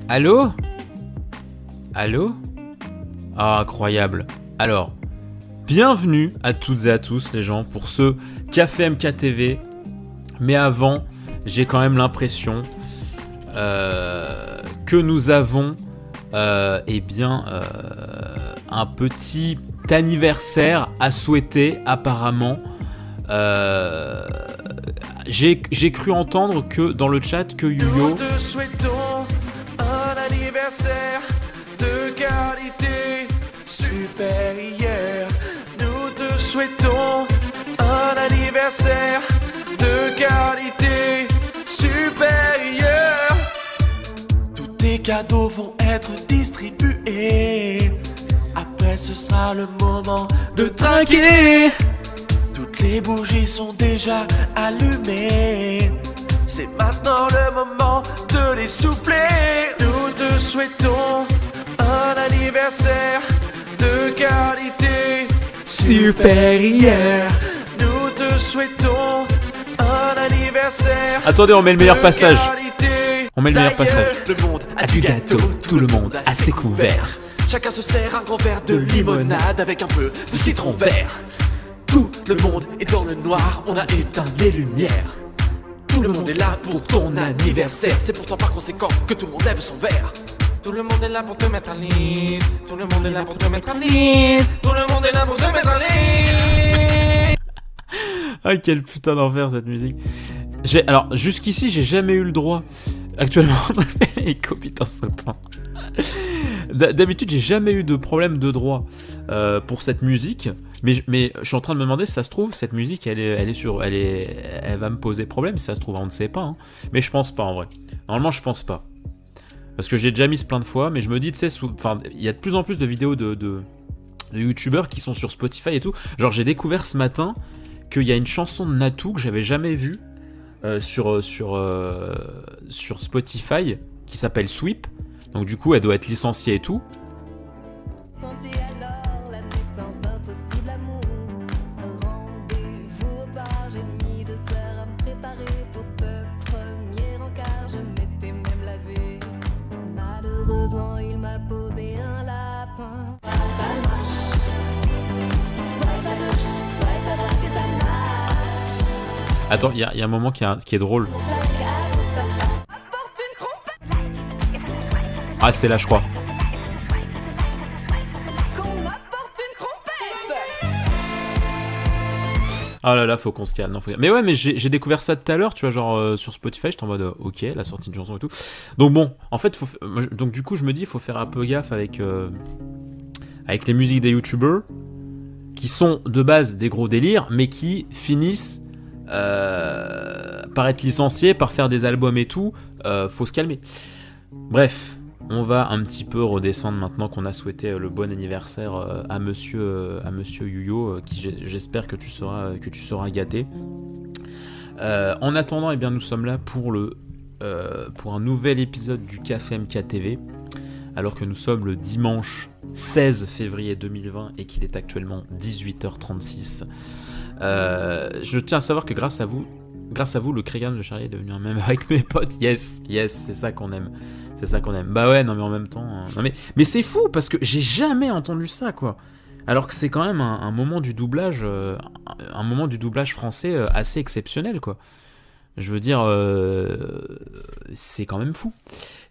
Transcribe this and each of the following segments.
Allô? Allô? Ah, incroyable. Alors, bienvenue à toutes et à tous les gens pour ce Café MKTV. Mais avant, j'ai quand même l'impression que nous avons un petit anniversaire à souhaiter apparemment. J'ai cru entendre que dans le chat que Yuyo... Nous te souhaitons un anniversaire de qualité supérieure. Nous te souhaitons un anniversaire de qualité supérieure. Tous tes cadeaux vont être distribués. Après ce sera le moment de trinquer. Toutes les bougies sont déjà allumées. C'est maintenant le moment de les souffler. Nous te souhaitons un anniversaire de qualité supérieure. Nous te souhaitons un anniversaire. Attendez, on met le meilleur passage. On met le meilleur passage. Le monde a du gâteau, tout le monde a ses couverts. Chacun se sert un grand verre de limonade avec un peu de citron vert. Tout le monde est dans le noir, on a éteint les lumières. Tout le monde est là pour ton anniversaire. C'est pourtant par conséquent que tout le monde lève son verre. Tout le monde est là pour te mettre à l'aise. Tout le monde est là pour te mettre à l'aise. Tout le monde est là pour se mettre à l'aise. Ah, quel putain d'enfer cette musique. Alors, jusqu'ici, j'ai jamais eu le droit. Actuellement, on fait les copies en sautant. D'habitude, j'ai jamais eu de problème de droit pour cette musique. Mais je suis en train de me demander si ça se trouve, cette musique, elle va me poser problème. Si ça se trouve, on ne sait pas. Hein. Mais je pense pas en vrai. Normalement, je pense pas. Parce que j'ai déjà mis plein de fois. Mais je me dis, tu sais, il y a de plus en plus de vidéos de youtubeurs qui sont sur Spotify et tout. Genre, j'ai découvert ce matin qu'il y a une chanson de Natou que j'avais jamais vue sur Spotify qui s'appelle Sweep. Donc du coup, elle doit être licenciée et tout. Malheureusement, il m'a posé un lapin. Attends, il y a un moment qui est drôle. Ah, c'est là, je crois. Ah là là, faut qu'on se calme. Non, mais ouais, mais j'ai découvert ça tout à l'heure, tu vois, genre sur Spotify, j'étais en mode ok, la sortie de chanson et tout. Donc bon, en fait, donc du coup, je me dis, il faut faire un peu gaffe avec les musiques des youtubeurs qui sont de base des gros délires, mais qui finissent par être licenciés, par faire des albums et tout. Faut se calmer. Bref. On va un petit peu redescendre maintenant qu'on a souhaité le bon anniversaire à Monsieur Yuyo, qui j'espère que tu seras gâté. En attendant, eh bien, nous sommes là pour un nouvel épisode du Café MK TV, alors que nous sommes le dimanche 16 février 2020 et qu'il est actuellement 18h36. Je tiens à savoir que grâce à vous, le Crégan de Charlie est devenu un mème avec mes potes. Yes, c'est ça qu'on aime. C'est ça qu'on aime. Bah ouais, non mais en même temps... Non mais c'est fou, parce que j'ai jamais entendu ça, quoi. Alors que c'est quand même un moment du doublage... un moment du doublage français assez exceptionnel, quoi. Je veux dire... c'est quand même fou.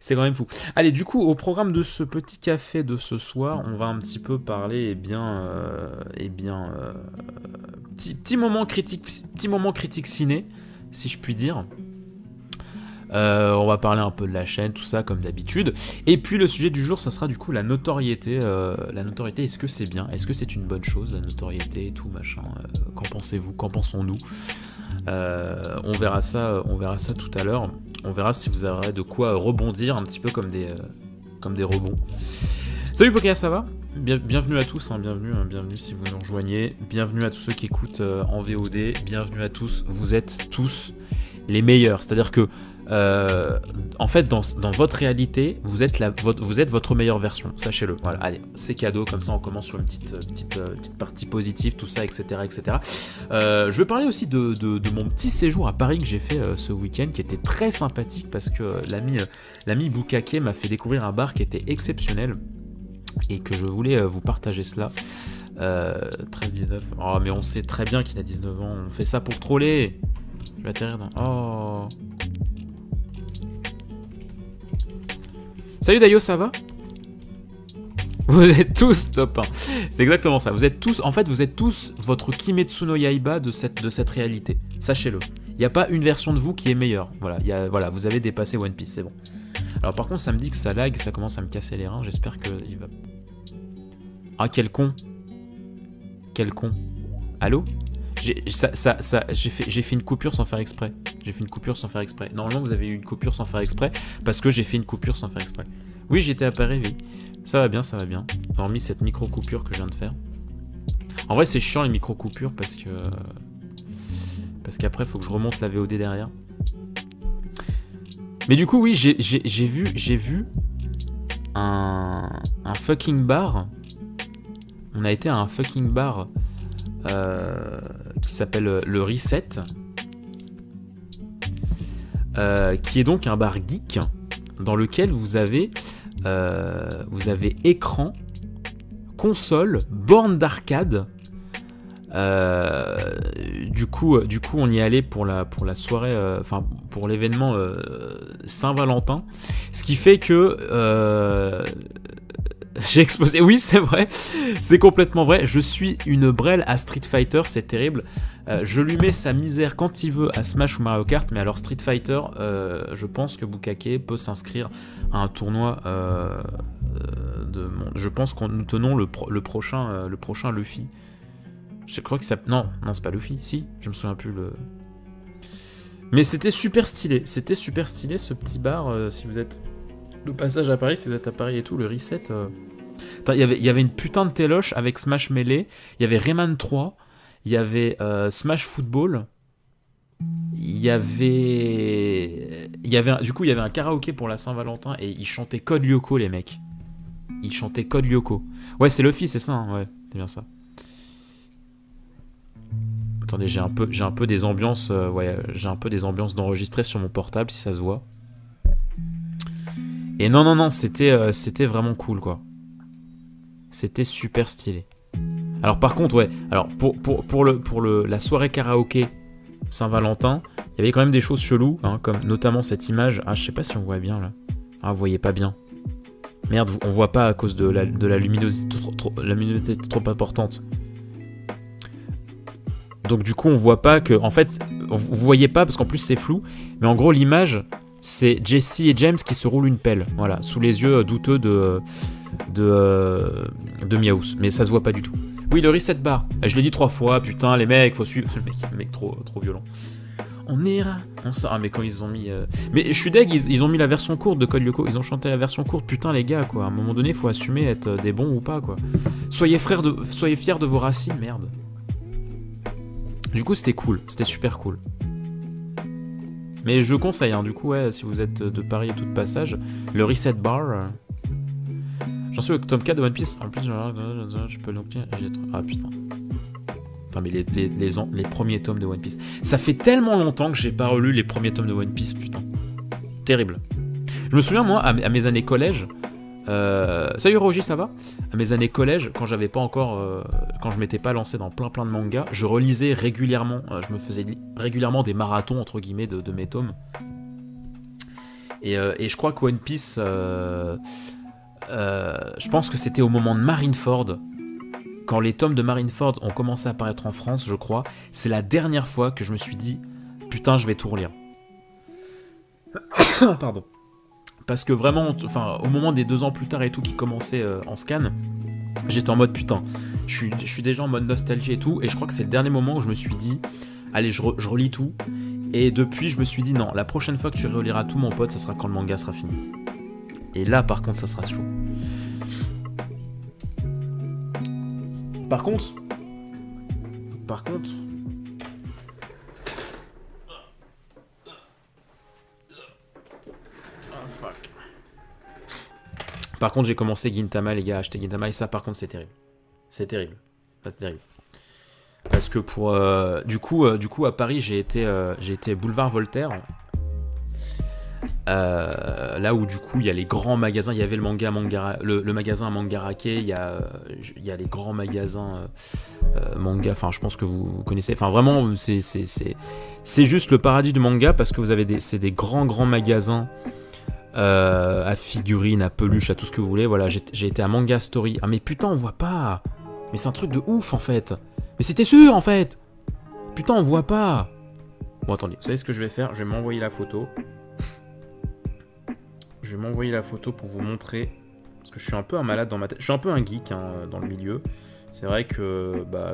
C'est quand même fou. Allez, du coup, au programme de ce petit café de ce soir, on va un petit peu parler, petit moment critique ciné, si je puis dire. On va parler un peu de la chaîne, tout ça, comme d'habitude. Et puis le sujet du jour, ça sera du coup la notoriété. La notoriété, est-ce que c'est bien? Est-ce que c'est une bonne chose, la notoriété et tout, machin? Qu'en pensez-vous? Qu'en pensons-nous? On verra ça tout à l'heure. On verra si vous aurez de quoi rebondir un petit peu comme des rebonds. Salut Pokéa, ça va? Bienvenue à tous, bienvenue si vous nous rejoignez. Bienvenue à tous ceux qui écoutent en VOD. Bienvenue à tous, vous êtes tous les meilleurs. C'est-à-dire que en fait, dans votre réalité, vous êtes votre meilleure version, sachez-le. Voilà, allez, c'est cadeau, comme ça on commence sur une petite partie positive, tout ça, etc. Je vais parler aussi de mon petit séjour à Paris que j'ai fait ce week-end, qui était très sympathique, parce que l'ami Bukake m'a fait découvrir un bar qui était exceptionnel, et que je voulais vous partager cela. 13-19, oh mais on sait très bien qu'il a 19 ans, on fait ça pour troller. Je vais atterrir dans... Oh... Salut Dayo, ça va? Vous êtes tous top 1. C'est exactement ça. Vous êtes tous votre Kimetsu no Yaiba de cette réalité. Sachez-le. Il n'y a pas une version de vous qui est meilleure. Voilà, vous avez dépassé One Piece, c'est bon. Alors par contre, ça me dit que ça lag, ça commence à me casser les reins. J'espère qu'il va... Ah, quel con. Quel con. Allô? J'ai fait une coupure sans faire exprès. Normalement, vous avez eu une coupure sans faire exprès, parce que j'ai fait une coupure sans faire exprès. Oui, j'étais à Paris, oui. Ça va bien. Hormis cette micro-coupure que je viens de faire. En vrai, c'est chiant les micro-coupures, parce qu'après, il faut que je remonte la VOD derrière. Mais du coup, oui, j'ai vu un fucking bar. On a été à un fucking bar... qui s'appelle le Reset, qui est donc un bar geek dans lequel vous avez écran, console, borne d'arcade. Du coup, on y allait pour la soirée, pour l'événement Saint-Valentin, ce qui fait que j'ai explosé. Oui, c'est vrai, c'est complètement vrai. Je suis une brêle à Street Fighter, c'est terrible. Je lui mets sa misère quand il veut à Smash ou Mario Kart, mais alors Street Fighter, je pense que Bukake peut s'inscrire à un tournoi je pense que nous tenons le prochain Luffy. Je crois que ça... Non, c'est pas Luffy, si, je me souviens plus le... Mais c'était super stylé ce petit bar, si vous êtes de passage à Paris, si vous êtes à Paris et tout, le Reset... Il y avait une putain de téloche avec Smash Melee, il y avait Rayman 3, il y avait Smash Football, il y avait un karaoké pour la Saint-Valentin et ils chantaient Code Lyoko, les mecs. Ils chantaient Code Lyoko. Ouais, c'est Luffy, c'est ça, hein, ouais, c'est bien ça. Attendez, j'ai un peu des ambiances, j'ai un peu des ambiances d'enregistrer sur mon portable si ça se voit. Et non, c'était vraiment cool, quoi. C'était super stylé. Alors par contre, ouais, alors pour la soirée karaoké Saint-Valentin, il y avait quand même des choses cheloues, hein, comme notamment cette image. Ah, je sais pas si on voit bien là. Ah, vous voyez pas bien. Merde, on voit pas à cause de la luminosité, la luminosité trop importante. Donc du coup, on voit pas que... En fait, vous voyez pas, parce qu'en plus c'est flou, mais en gros, l'image, c'est Jesse et James qui se roulent une pelle, voilà, sous les yeux douteux de Meowth, mais ça se voit pas du tout. Oui, le reset bar. Je l'ai dit 3 fois, putain, les mecs, faut suivre. Le mec trop violent. On ira, on sort. Ah, mais quand ils ont mis. Mais je suis deg, ils ont mis la version courte de Code Lyoko. Ils ont chanté la version courte, putain, les gars, quoi. À un moment donné, faut assumer être des bons ou pas, quoi. Soyez fiers de vos racines, merde. Du coup, c'était cool, c'était super cool. Mais je conseille, hein, du coup, ouais, si vous êtes de Paris et tout de passage, le reset bar. J'en suis au tome 4 de One Piece. En plus, je peux donc... Ah putain. Enfin, mais les premiers tomes de One Piece. Ça fait tellement longtemps que j'ai pas relu les premiers tomes de One Piece, putain. Terrible. Je me souviens, moi, à mes années collège... Salut Roger, ça va? À mes années collège, quand j'avais pas encore... quand je m'étais pas lancé dans plein de mangas, je relisais régulièrement... je me faisais régulièrement des marathons, entre guillemets, de mes tomes. Et je crois que One Piece... je pense que c'était au moment de Marineford, quand les tomes de Marineford ont commencé à apparaître en France, je crois. C'est la dernière fois que je me suis dit putain, je vais tout relire. Pardon. Parce que vraiment, enfin, au moment des 2 ans plus tard et tout qui commençait en scan, j'étais en mode putain, je suis déjà en mode nostalgie et tout, et je crois que c'est le dernier moment où je me suis dit allez, je relis tout. Et depuis, je me suis dit non, la prochaine fois que tu reliras tout, mon pote, ce sera quand le manga sera fini. Et là, par contre, ça sera chaud. Par contre... Oh, fuck. Par contre, j'ai commencé Gintama, les gars, à acheter Gintama, et ça, par contre, c'est terrible. C'est terrible. C'est terrible. Parce que pour... du coup, à Paris, j'ai été boulevard Voltaire... là où du coup il y a les grands magasins, il y avait le magasin à Mangarake, il y a les grands magasins manga, enfin je pense que vous connaissez, enfin vraiment c'est juste le paradis du manga parce que vous avez c'est des grands magasins à figurines, à peluches, à tout ce que vous voulez. Voilà, j'ai été à Manga Story. Ah mais putain, on voit pas, mais c'est un truc de ouf en fait, mais c'était sûr en fait, putain on voit pas. Bon attendez, vous savez ce que je vais faire, je vais m'envoyer la photo. Je vais m'envoyer la photo pour vous montrer, parce que je suis un peu un malade dans ma tête, je suis un peu un geek hein, dans le milieu. C'est vrai que bah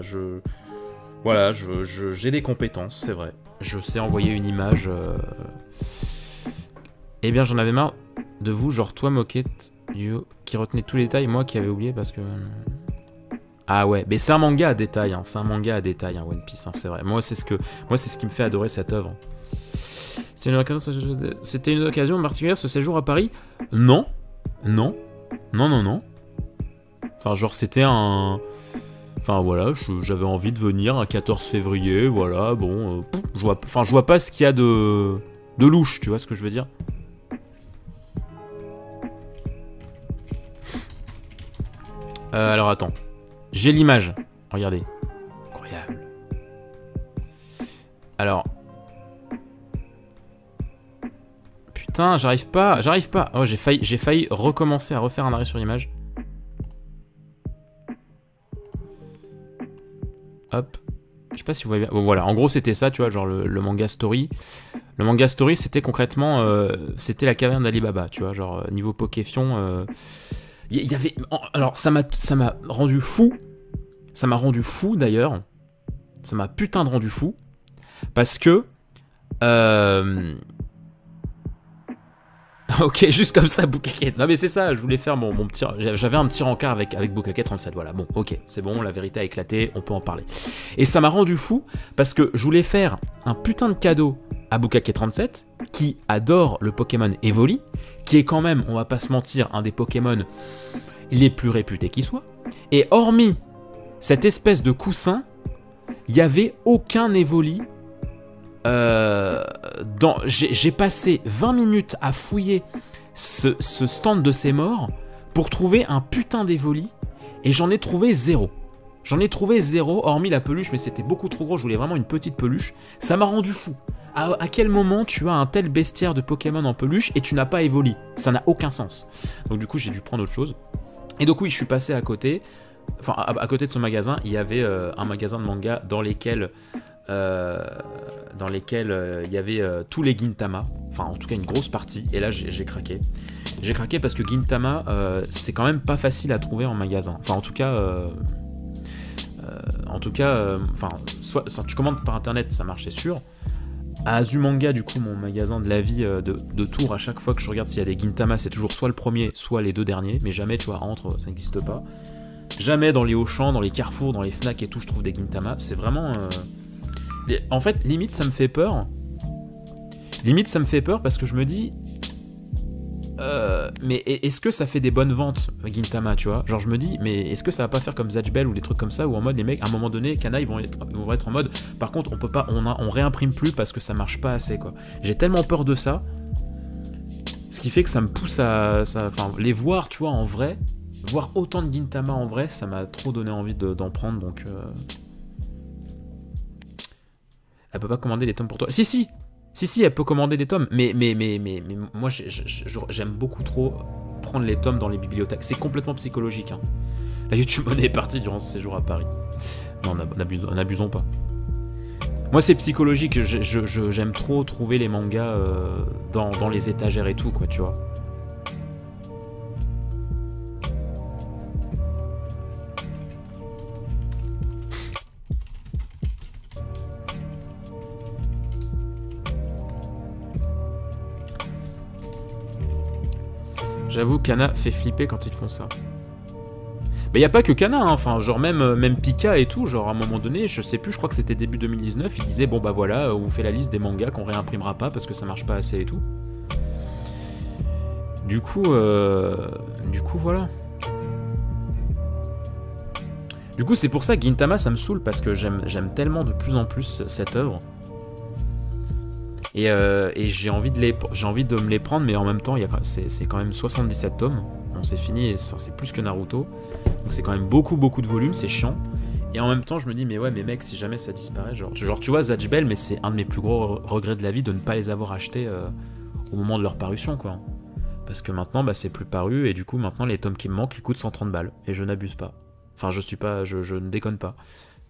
voilà, j'ai des compétences, c'est vrai. Je sais envoyer une image. Eh bien, j'en avais marre de vous, genre toi, Moquette, qui retenait tous les détails, moi qui avais oublié parce que... Ah ouais, mais c'est un manga à détail, hein. C'est un manga à détail, hein, One Piece, hein, c'est vrai. Moi, c'est ce qui me fait adorer cette œuvre. C'était une occasion particulière ce séjour à Paris? Non. Enfin, genre, c'était un... Enfin, voilà, j'avais envie de venir un 14 février, voilà, bon... je vois pas ce qu'il y a de louche, tu vois ce que je veux dire? Alors, attends. J'ai l'image. Regardez. Incroyable. Alors... Putain, j'arrive pas. Oh, j'ai failli recommencer à refaire un arrêt sur l'image. Hop. Je sais pas si vous voyez bien. Bon, voilà, en gros, c'était ça, tu vois, genre le manga story. Le manga story, c'était concrètement... c'était la caverne d'Ali Baba, tu vois, genre niveau Pokéfion... Il y avait... Alors, ça m'a rendu fou. Ça m'a rendu fou, d'ailleurs. Ça m'a putain de rendu fou. Parce que... Ok, juste comme ça, Bukake. Non mais c'est ça, je voulais faire mon petit... J'avais un petit rencard avec Bukake 37, voilà. Bon, ok, c'est bon, la vérité a éclaté, on peut en parler. Et ça m'a rendu fou, parce que je voulais faire un putain de cadeau à Bukake 37, qui adore le Pokémon Evoli, qui est quand même, on va pas se mentir, un des Pokémon les plus réputés qui soit. Et hormis cette espèce de coussin, il n'y avait aucun Evoli... J'ai passé 20 minutes à fouiller ce stand de ces morts pour trouver un putain d'Evoli et j'en ai trouvé 0. J'en ai trouvé 0, hormis la peluche, mais c'était beaucoup trop gros, je voulais vraiment une petite peluche. Ça m'a rendu fou. À quel moment tu as un tel bestiaire de Pokémon en peluche et tu n'as pas Evoli? Ça n'a aucun sens. Donc du coup j'ai dû prendre autre chose. Et donc oui, je suis passé à côté. Enfin, à côté de son magasin, il y avait un magasin de manga dans lesquels il y avait tous les Gintama. Enfin, en tout cas, une grosse partie. Et là, j'ai craqué. J'ai craqué parce que Gintama, c'est quand même pas facile à trouver en magasin. Enfin, en tout cas... soit tu commandes par internet, ça marche, c'est sûr. À Azumanga, du coup, mon magasin de la vie de Tours, à chaque fois que je regarde s'il y a des Gintama, c'est toujours soit le premier, soit les deux derniers, mais jamais, tu vois, entre, ça n'existe pas. Jamais dans les Auchan, dans les Carrefour, dans les Fnac et tout, je trouve des Gintama. C'est vraiment... En fait, limite, ça me fait peur. Limite, ça me fait peur parce que je me dis... mais est-ce que ça fait des bonnes ventes, Gintama, tu vois? Genre je me dis, mais est-ce que ça va pas faire comme Zatchbell ou des trucs comme ça, où en mode les mecs, à un moment donné, Kana, ils vont être en mode, par contre on peut pas, on réimprime plus parce que ça marche pas assez, quoi. J'ai tellement peur de ça, ce qui fait que ça me pousse à les voir, tu vois, en vrai, voir autant de Gintama en vrai, ça m'a trop donné envie d'en prendre, donc elle peut pas commander les tomes pour toi. Si, elle peut commander des tomes, mais moi j'aime beaucoup trop prendre les tomes dans les bibliothèques. C'est complètement psychologique. Hein. La YouTube Money est partie durant ce séjour à Paris. Non, n'abusons pas. Moi c'est psychologique, j'aime trop trouver les mangas dans les étagères et tout, quoi, tu vois. J'avoue, Kana fait flipper quand ils font ça. Mais y a pas que Kana, hein. Enfin, genre même Pika et tout, genre à un moment donné, je sais plus, je crois que c'était début 2019, il disait bon bah voilà, on vous fait la liste des mangas qu'on réimprimera pas parce que ça marche pas assez et tout. Du coup voilà. Du coup c'est pour ça que Gintama ça me saoule parce que j'aime tellement de plus en plus cette œuvre. Et j'ai envie de me les prendre, mais en même temps, c'est quand même 77 tomes. Bon, c'est fini, c'est plus que Naruto. Donc c'est quand même beaucoup de volume, c'est chiant. Et en même temps, je me dis, mais ouais, mais mec, si jamais ça disparaît, genre tu vois, Zatchbell, mais c'est un de mes plus gros regrets de la vie de ne pas les avoir achetés au moment de leur parution, quoi. Parce que maintenant, bah, c'est plus paru, et du coup, maintenant, les tomes qui me manquent, ils coûtent 130 balles. Et je n'abuse pas. Enfin, je ne déconne pas.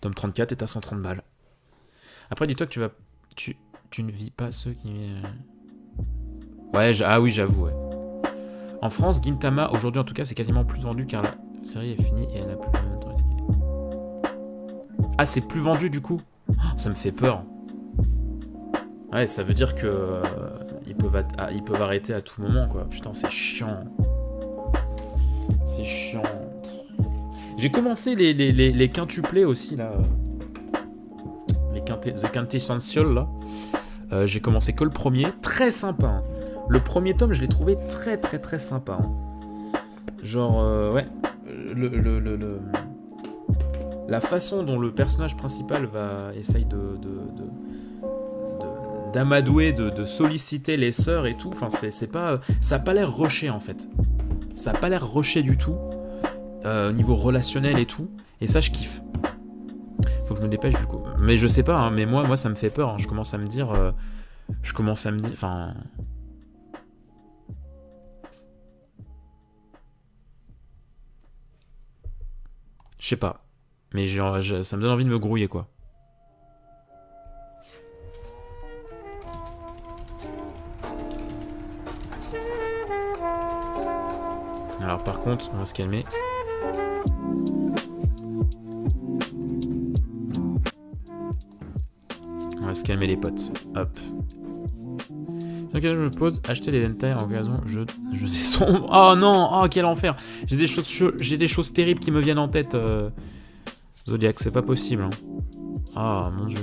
Tome 34 est à 130 balles. Après, dis-toi que tu ne vis pas ceux qui... Ouais, ah oui, j'avoue, ouais. En France, Gintama, aujourd'hui en tout cas, c'est quasiment plus vendu car la série est finie et elle n'a plus... Ah, c'est plus vendu du coup? Ça me fait peur. Ouais, ça veut dire que... ils peuvent arrêter à tout moment, quoi. Putain, c'est chiant. C'est chiant. J'ai commencé les quintuplés aussi, là. The Quintessential, là. J'ai commencé que le premier, très sympa. Hein. Le premier tome, je l'ai trouvé très sympa. Hein. Genre, ouais, la façon dont le personnage principal essaye d'amadouer, de solliciter les sœurs et tout. Enfin, c'est pas, ça a pas l'air rushé en fait. Ça a pas l'air rushé du tout au niveau relationnel et tout. Et ça, je kiffe. Faut que je me dépêche du coup. Mais je sais pas, hein, mais moi ça me fait peur. Hein. Je commence à me dire... Enfin... Je sais pas. Mais ça me donne envie de me grouiller, quoi. Alors par contre, on va se calmer. On va se calmer les potes. Hop. C'est que je me pose, acheter les hentai en occasion, je sais sombre. Oh non, oh quel enfer. J'ai des choses terribles qui me viennent en tête. Zodiac, c'est pas possible. Hein. Ah mon dieu.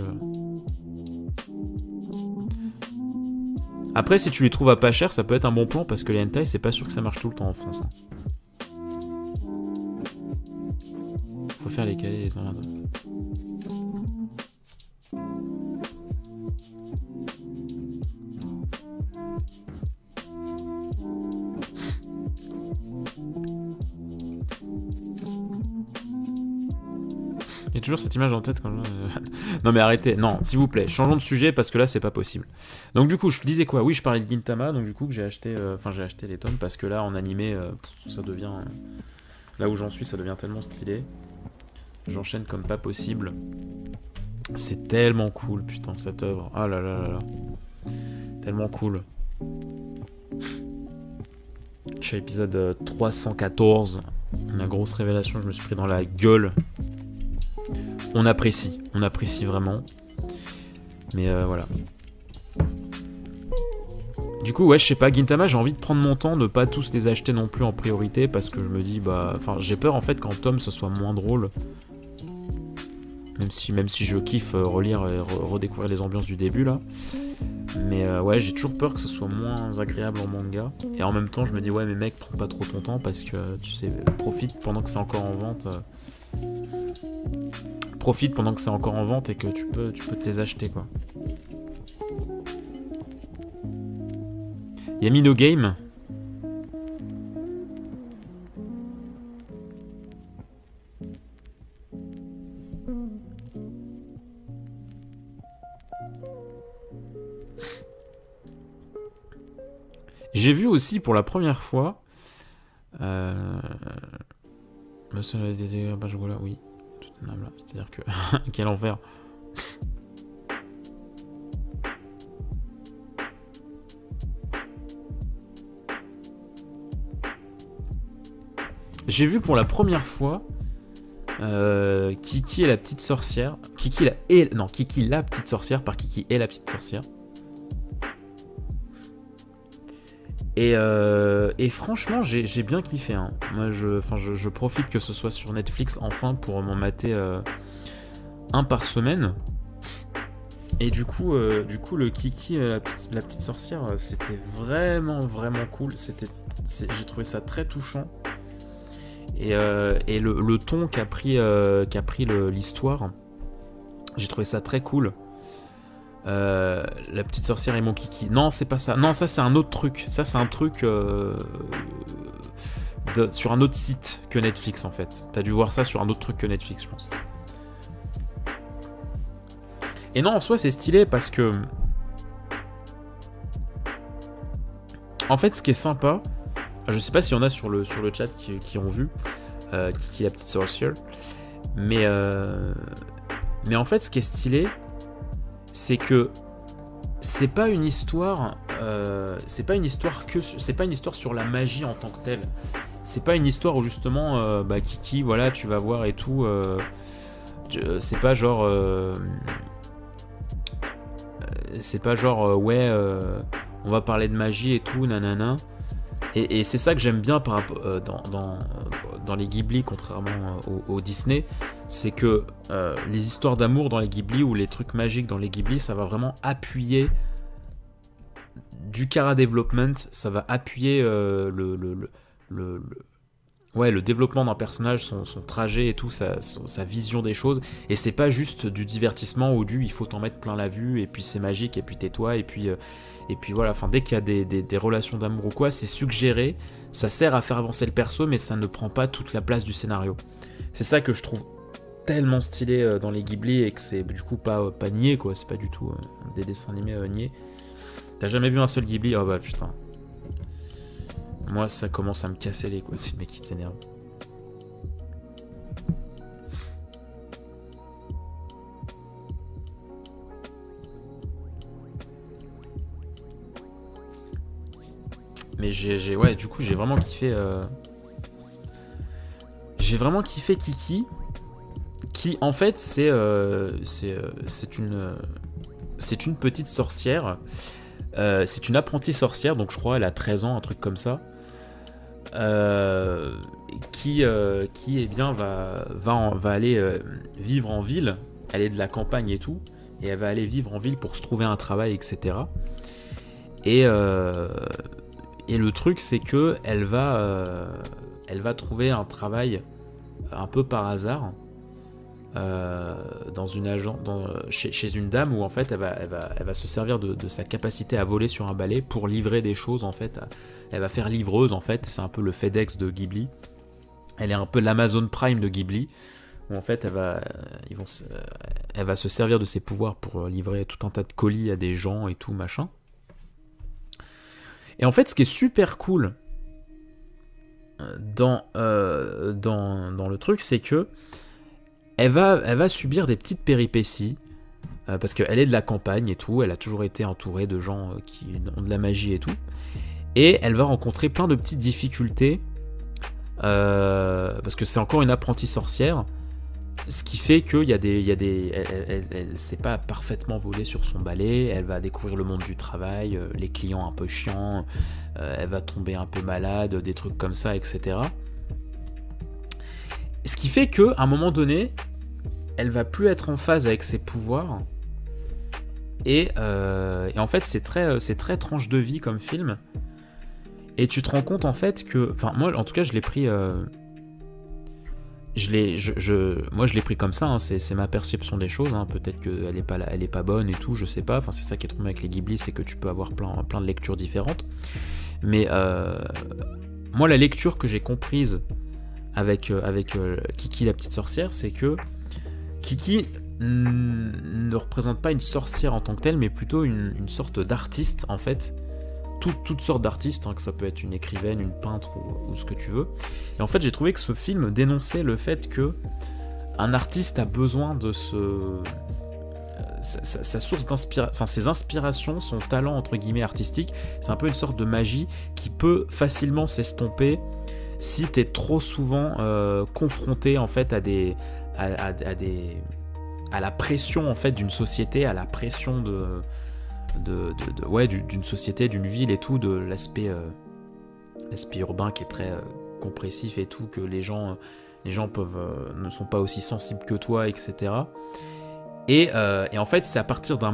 Après, si tu les trouves à pas cher, ça peut être un bon plan parce que les hentai, c'est pas sûr que ça marche tout le temps en France. Hein. Faut faire les calés les emmerdes. J'ai toujours cette image en tête quand non mais arrêtez, non, s'il vous plaît, changeons de sujet parce que là c'est pas possible. Donc du coup, je disais quoi? Oui, je parlais de Gintama, donc du coup que j'ai acheté les tomes parce que là en animé, ça devient... là où j'en suis, ça devient tellement stylé. J'enchaîne comme pas possible. C'est tellement cool, putain, cette œuvre. Ah là là là là. Tellement cool. Je suis à l'épisode 314. La grosse révélation, je me suis pris dans la gueule. On apprécie vraiment. Mais voilà. Du coup, ouais, je sais pas, Gintama, j'ai envie de prendre mon temps, de pas tous les acheter non plus en priorité, parce que je me dis, bah... Enfin, j'ai peur, en fait, qu'en tome, ce soit moins drôle. Même si je kiffe relire et redécouvrir les ambiances du début, là. Mais ouais, j'ai toujours peur que ce soit moins agréable en manga. Et en même temps, je me dis, ouais, mais mec, prends pas trop ton temps, parce que, tu sais, profite pendant que c'est encore en vente. Profite pendant que c'est encore en vente et que tu peux te les acheter, quoi. Yami no Game. J'ai vu aussi pour la première fois. Oui, c'est-à-dire que quel enfer. J'ai vu pour la première fois Kiki et la petite sorcière. Kiki la petite sorcière par Kiki et la petite sorcière. Et franchement, j'ai bien kiffé. Hein. Moi, je profite que ce soit sur Netflix enfin pour m'en mater un par semaine. Et du coup, le Kiki, la petite sorcière, c'était vraiment cool. J'ai trouvé ça très touchant. Et le ton qu'a pris l'histoire, j'ai trouvé ça très cool. La petite sorcière et mon Kiki. Non, c'est pas ça. Non, ça c'est un autre truc. Ça c'est un truc sur un autre site que Netflix en fait. T'as dû voir ça sur un autre truc que Netflix, je pense. Et non, en soi c'est stylé parce que en fait ce qui est sympa, je sais pas s'il y en a sur le chat qui ont vu Kiki la petite sorcière, mais en fait ce qui est stylé, c'est que c'est pas une histoire sur la magie en tant que telle. C'est pas une histoire où justement Kiki, voilà, tu vas voir et tout. C'est pas genre ouais, on va parler de magie et tout, nanana. Et c'est ça que j'aime bien dans les Ghibli, contrairement au Disney, c'est que les histoires d'amour dans les Ghibli ou les trucs magiques dans les Ghibli, ça va vraiment appuyer du chara development, ça va appuyer le développement d'un personnage, son trajet et tout, sa vision des choses, et c'est pas juste du divertissement ou il faut t'en mettre plein la vue, et puis c'est magique, et puis tais-toi, et puis voilà, enfin dès qu'il y a des relations d'amour ou quoi, c'est suggéré, ça sert à faire avancer le perso, mais ça ne prend pas toute la place du scénario. C'est ça que je trouve tellement stylé dans les Ghibli, et que c'est du coup pas niais, quoi, c'est pas du tout des dessins animés niais. T'as jamais vu un seul Ghibli? Oh bah putain. Moi, ça commence à me casser les couilles, c'est le mec qui s'énerve. Mais du coup, j'ai vraiment kiffé. J'ai vraiment kiffé Kiki, qui en fait c'est une petite sorcière. C'est une apprentie sorcière, donc je crois elle a 13 ans, un truc comme ça. Qui eh bien va aller vivre en ville. Elle est de la campagne et tout, et elle va aller vivre en ville pour se trouver un travail, etc. Et le truc, c'est que elle va trouver un travail un peu par hasard dans une chez une dame où en fait elle va se servir de sa capacité à voler sur un balai pour livrer des choses en fait. Elle va faire livreuse en fait, c'est un peu le FedEx de Ghibli. Elle est un peu l'Amazon Prime de Ghibli, où en fait elle va se servir de ses pouvoirs pour livrer tout un tas de colis à des gens et tout machin. Et en fait ce qui est super cool dans le truc, c'est que elle va subir des petites péripéties, parce qu'elle est de la campagne et tout, elle a toujours été entourée de gens qui ont de la magie et tout, et elle va rencontrer plein de petites difficultés, parce que c'est encore une apprentie sorcière, ce qui fait qu'il y a des elle sait pas parfaitement voler sur son balai, elle va découvrir le monde du travail, les clients un peu chiants, elle va tomber un peu malade, des trucs comme ça, etc. Ce qui fait qu'à un moment donné, elle va plus être en phase avec ses pouvoirs. Et en fait, c'est très tranche de vie comme film. Et tu te rends compte en fait que... Enfin, moi, en tout cas, je l'ai pris... moi, je l'ai pris comme ça, hein, c'est ma perception des choses. Hein. Peut-être qu'elle est pas bonne et tout, je sais pas. Enfin, c'est ça qui est trop bien avec les Ghibli, c'est que tu peux avoir plein de lectures différentes. Mais moi, la lecture que j'ai comprise avec Kiki la petite sorcière, c'est que Kiki ne représente pas une sorcière en tant que telle, mais plutôt une sorte d'artiste, en fait. Toutes sortes d'artistes, hein, que ça peut être une écrivaine, une peintre ou ce que tu veux. Et en fait, j'ai trouvé que ce film dénonçait le fait que un artiste a besoin de sa source d'inspiration, enfin ses inspirations, son talent entre guillemets artistique, c'est un peu une sorte de magie qui peut facilement s'estomper si t'es trop souvent confronté en fait à la pression en fait d'une société, à la pression d'une société, d'une ville et tout, de l'aspect urbain qui est très compressif et tout, que les gens ne sont pas aussi sensibles que toi, etc. Et en fait, c'est à partir d'un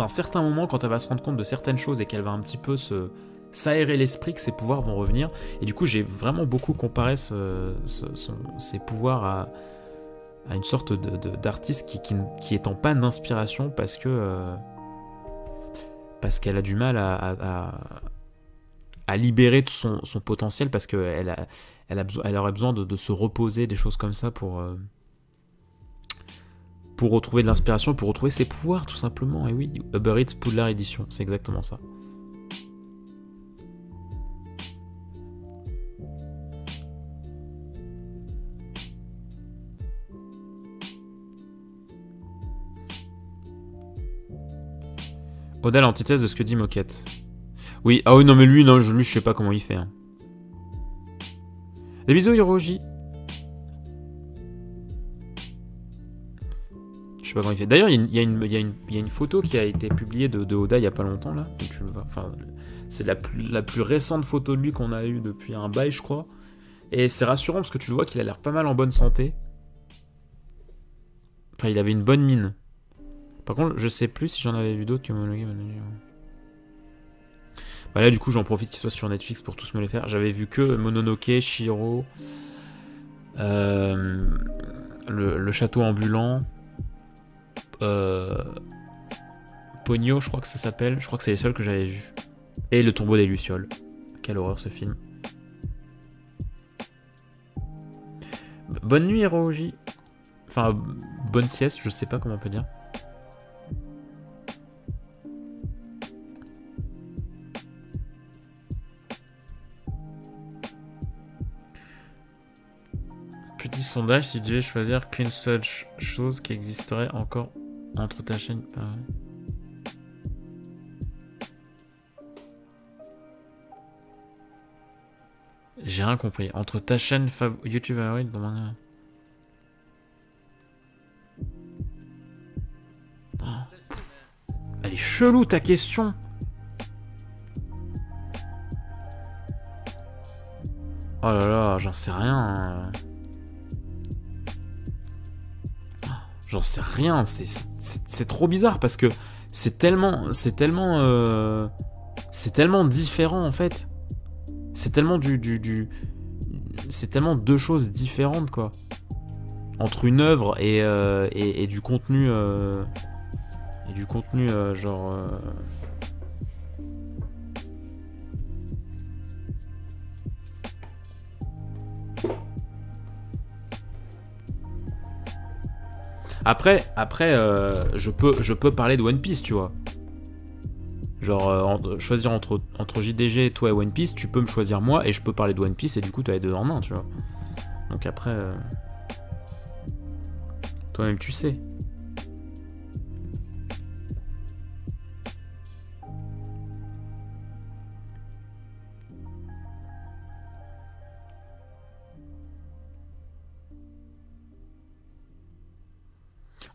certain moment, quand elle va se rendre compte de certaines choses et qu'elle va un petit peu s'aérer l'esprit, que ses pouvoirs vont revenir. Et du coup, j'ai vraiment beaucoup comparé ses pouvoirs à une sorte d'artiste qui est en panne d'inspiration parce qu'elle a du mal à libérer tout son potentiel, parce qu'elle aurait besoin de se reposer, des choses comme ça pour retrouver de l'inspiration, pour retrouver ses pouvoirs tout simplement. Et oui, Uber Eats Poudlard Edition, c'est exactement ça. Oda, l'antithèse de ce que dit Moquette. Oui, ah oui, non, mais lui, je sais pas comment il fait. Hein. Des bisous, Hiroji. Je sais pas comment il fait. D'ailleurs, il y a une photo qui a été publiée de Oda il y a pas longtemps, là. Donc, tu le vois. Enfin, c'est la plus récente photo de lui qu'on a eue depuis un bail, je crois. Et c'est rassurant parce que tu le vois qu'il a l'air pas mal en bonne santé. Enfin, il avait une bonne mine. Par contre, je sais plus si j'en avais vu d'autres que Mononoke. Bah là, du coup, j'en profite qu'il soit sur Netflix pour tous me les faire. J'avais vu que Mononoke, Chihiro, le château ambulant, Pogno, je crois que ça s'appelle. Je crois que c'est les seuls que j'avais vus. Et le tombeau des Lucioles. Quelle horreur ce film. Bonne nuit, Hiroji. Enfin, bonne sieste, je sais pas comment on peut dire. Petit sondage, si tu devais choisir qu'une seule chose qui existerait encore entre ta chaîne... J'ai rien compris. Entre ta chaîne YouTube favorite... Elle est chelou ta question. Oh là là, j'en sais rien. J'en sais rien. C'est trop bizarre parce que c'est tellement différent en fait. C'est tellement c'est tellement deux choses différentes quoi. Entre une œuvre et du contenu genre après je peux parler de One Piece, tu vois. Genre choisir entre JDG, toi et One Piece, tu peux me choisir moi et je peux parler de One Piece et du coup tu as les deux en main, tu vois. Donc après Toi-même, tu sais.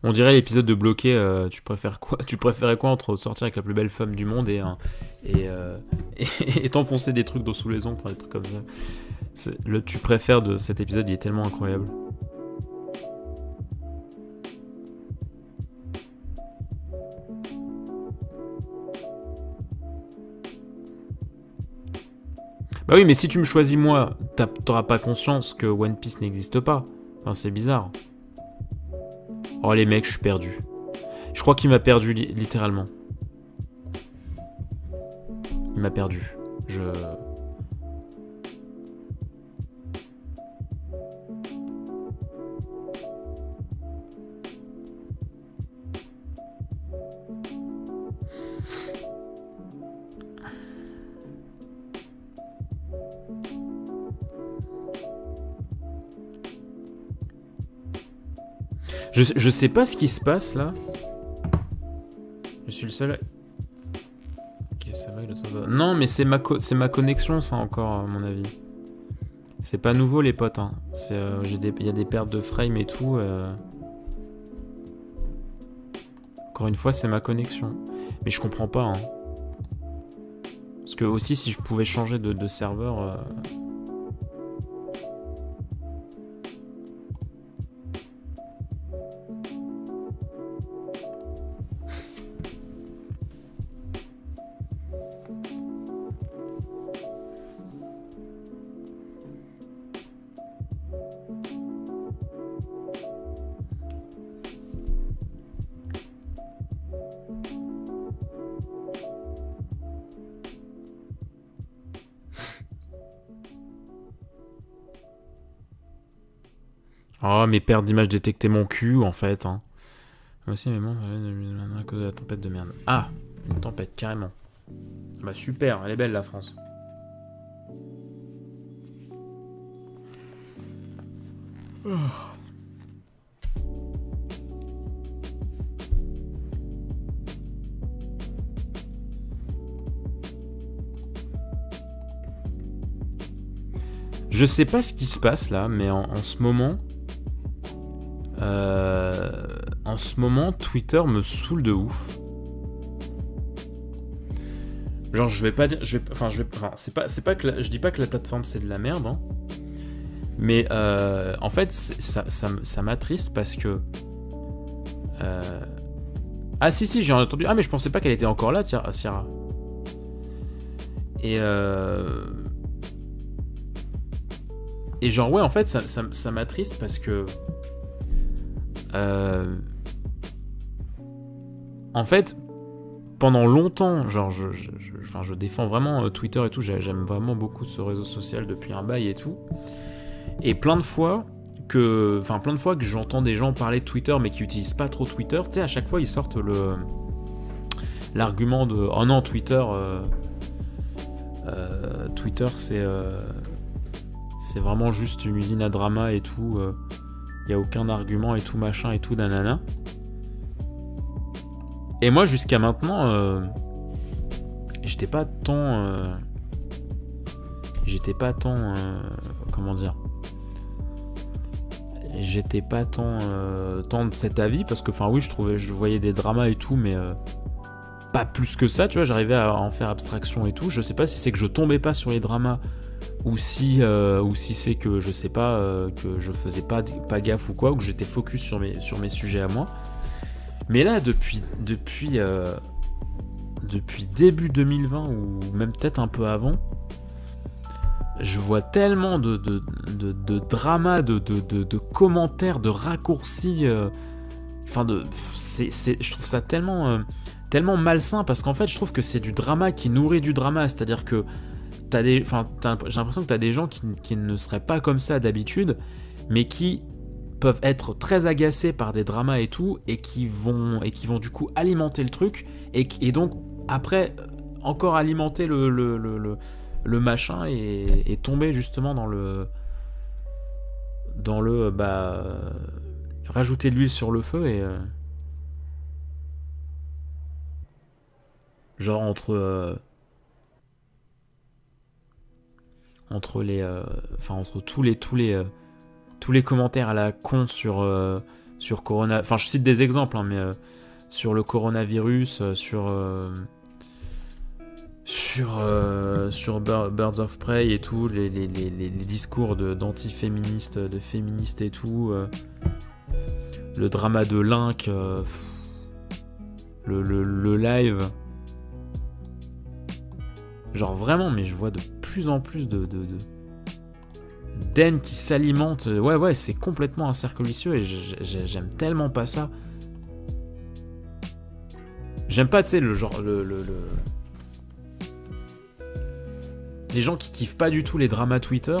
On dirait l'épisode de Bloqué, tu préfères quoi? Tu préférais quoi entre sortir avec la plus belle femme du monde et t'enfoncer des trucs sous les ongles, enfin des trucs comme ça. Le tu préfères de cet épisode, il est tellement incroyable. Bah oui, mais si tu me choisis moi, t'auras pas conscience que One Piece n'existe pas. Enfin, c'est bizarre. Oh les mecs, je suis perdu. Je crois qu'il m'a perdu littéralement. Il m'a perdu. Je sais pas ce qui se passe là. Je suis le seul. Non, mais c'est ma connexion, ça encore, à mon avis. C'est pas nouveau, les potes. Hein. Il y a des pertes de frame et tout. Encore une fois, c'est ma connexion. Mais je comprends pas. Hein. Parce que aussi, si je pouvais changer de serveur. Oh, mes pertes d'images détectaient mon cul, en fait. Hein. Aussi, mais bon, à cause de la tempête de merde. Ah, une tempête, carrément. Bah super, elle est belle, la France. Oh. Je sais pas ce qui se passe là, mais en ce moment... en ce moment, Twitter me saoule de ouf. Genre, je vais pas dire... c'est pas que je dis pas que la plateforme c'est de la merde, hein. Mais en fait, ça m'attriste parce que... Ah si, j'ai entendu... Ah mais je pensais pas qu'elle était encore là, Sierra. Et genre, ouais, en fait, ça m'attriste parce que... En fait, pendant longtemps, genre, je défends vraiment Twitter et tout, j'aime vraiment beaucoup ce réseau social depuis un bail et tout. Et plein de fois que j'entends des gens parler de Twitter mais qui utilisent pas trop Twitter, tu sais, à chaque fois ils sortent l'argument de « Oh non, Twitter, c'est vraiment juste une usine à drama et tout, y a aucun argument et tout machin et tout nanana ». Et moi, jusqu'à maintenant, j'étais pas tant... comment dire ? J'étais pas tant de cet avis, parce que, enfin oui, je voyais des dramas et tout, mais pas plus que ça, tu vois, j'arrivais à en faire abstraction et tout. Je sais pas si c'est que je tombais pas sur les dramas, ou si c'est que, je sais pas, que je faisais pas gaffe ou quoi, ou que j'étais focus sur mes sujets à moi. Mais là, depuis début 2020, ou même peut-être un peu avant, je vois tellement de dramas, de commentaires, de raccourcis. Je trouve ça tellement malsain, parce qu'en fait, je trouve que c'est du drama qui nourrit du drama. C'est-à-dire que j'ai l'impression que t'as des gens qui ne seraient pas comme ça d'habitude, mais qui peuvent être très agacés par des dramas et tout, et qui vont du coup alimenter le truc, et donc après encore alimenter le machin, et tomber justement dans le rajouter de l'huile sur le feu et... genre entre les... Enfin, entre tous les commentaires à la con sur Corona... Enfin, je cite des exemples, hein, mais sur le coronavirus, sur Birds of Prey et tout, les discours d'anti-féministes, de féministes et tout, le drama de Link, le live... Genre vraiment, mais je vois de plus en plus de d'haine qui s'alimente. Ouais, c'est complètement un cercle vicieux et j'aime tellement pas ça. J'aime pas, tu sais, le genre... Les gens qui kiffent pas du tout les dramas Twitter,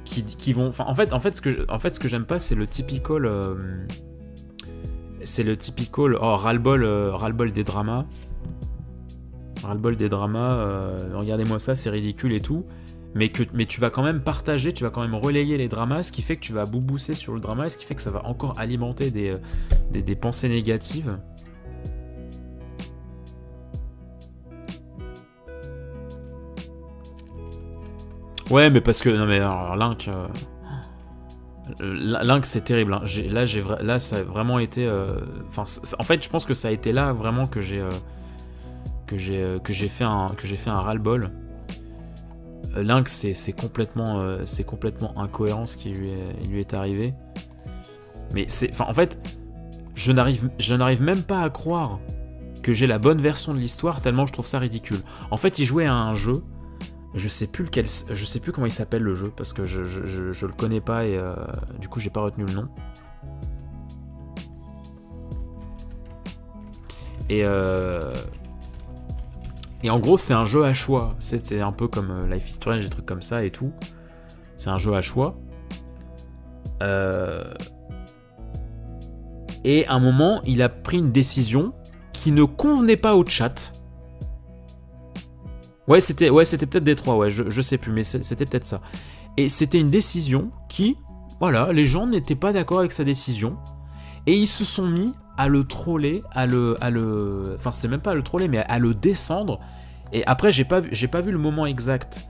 qui vont... Enfin, en fait, ce que j'aime pas, c'est le typical... ras-le-bol des dramas. Ras-le-bol des dramas, regardez-moi ça, c'est ridicule et tout, mais tu vas quand même partager, tu vas quand même relayer les dramas, ce qui fait que tu vas bousser sur le drama, ce qui fait que ça va encore alimenter des pensées négatives. Ouais, mais parce que... Non mais alors, Link... Link, c'est terrible, hein. Là, ça a vraiment été... Enfin, en fait, je pense que ça a été là, vraiment, que j'ai fait un ras-le-bol. Link, c'est complètement incohérent ce qui lui est arrivé. Mais en fait, je n'arrive même pas à croire que j'ai la bonne version de l'histoire tellement je trouve ça ridicule. En fait, il jouait à un jeu, je sais plus comment il s'appelle le jeu parce que je le connais pas et du coup j'ai pas retenu le nom. Et en gros, c'est un jeu à choix. C'est un peu comme Life is Strange, des trucs comme ça et tout. C'est un jeu à choix. Et à un moment, il a pris une décision qui ne convenait pas au chat. Ouais, c'était peut-être Détroit, ouais, je sais plus, mais c'était peut-être ça. Et c'était une décision qui, voilà, les gens n'étaient pas d'accord avec sa décision. Et ils se sont mis à le troller, enfin c'était même pas à le troller, mais à le descendre. Et après j'ai pas vu le moment exact,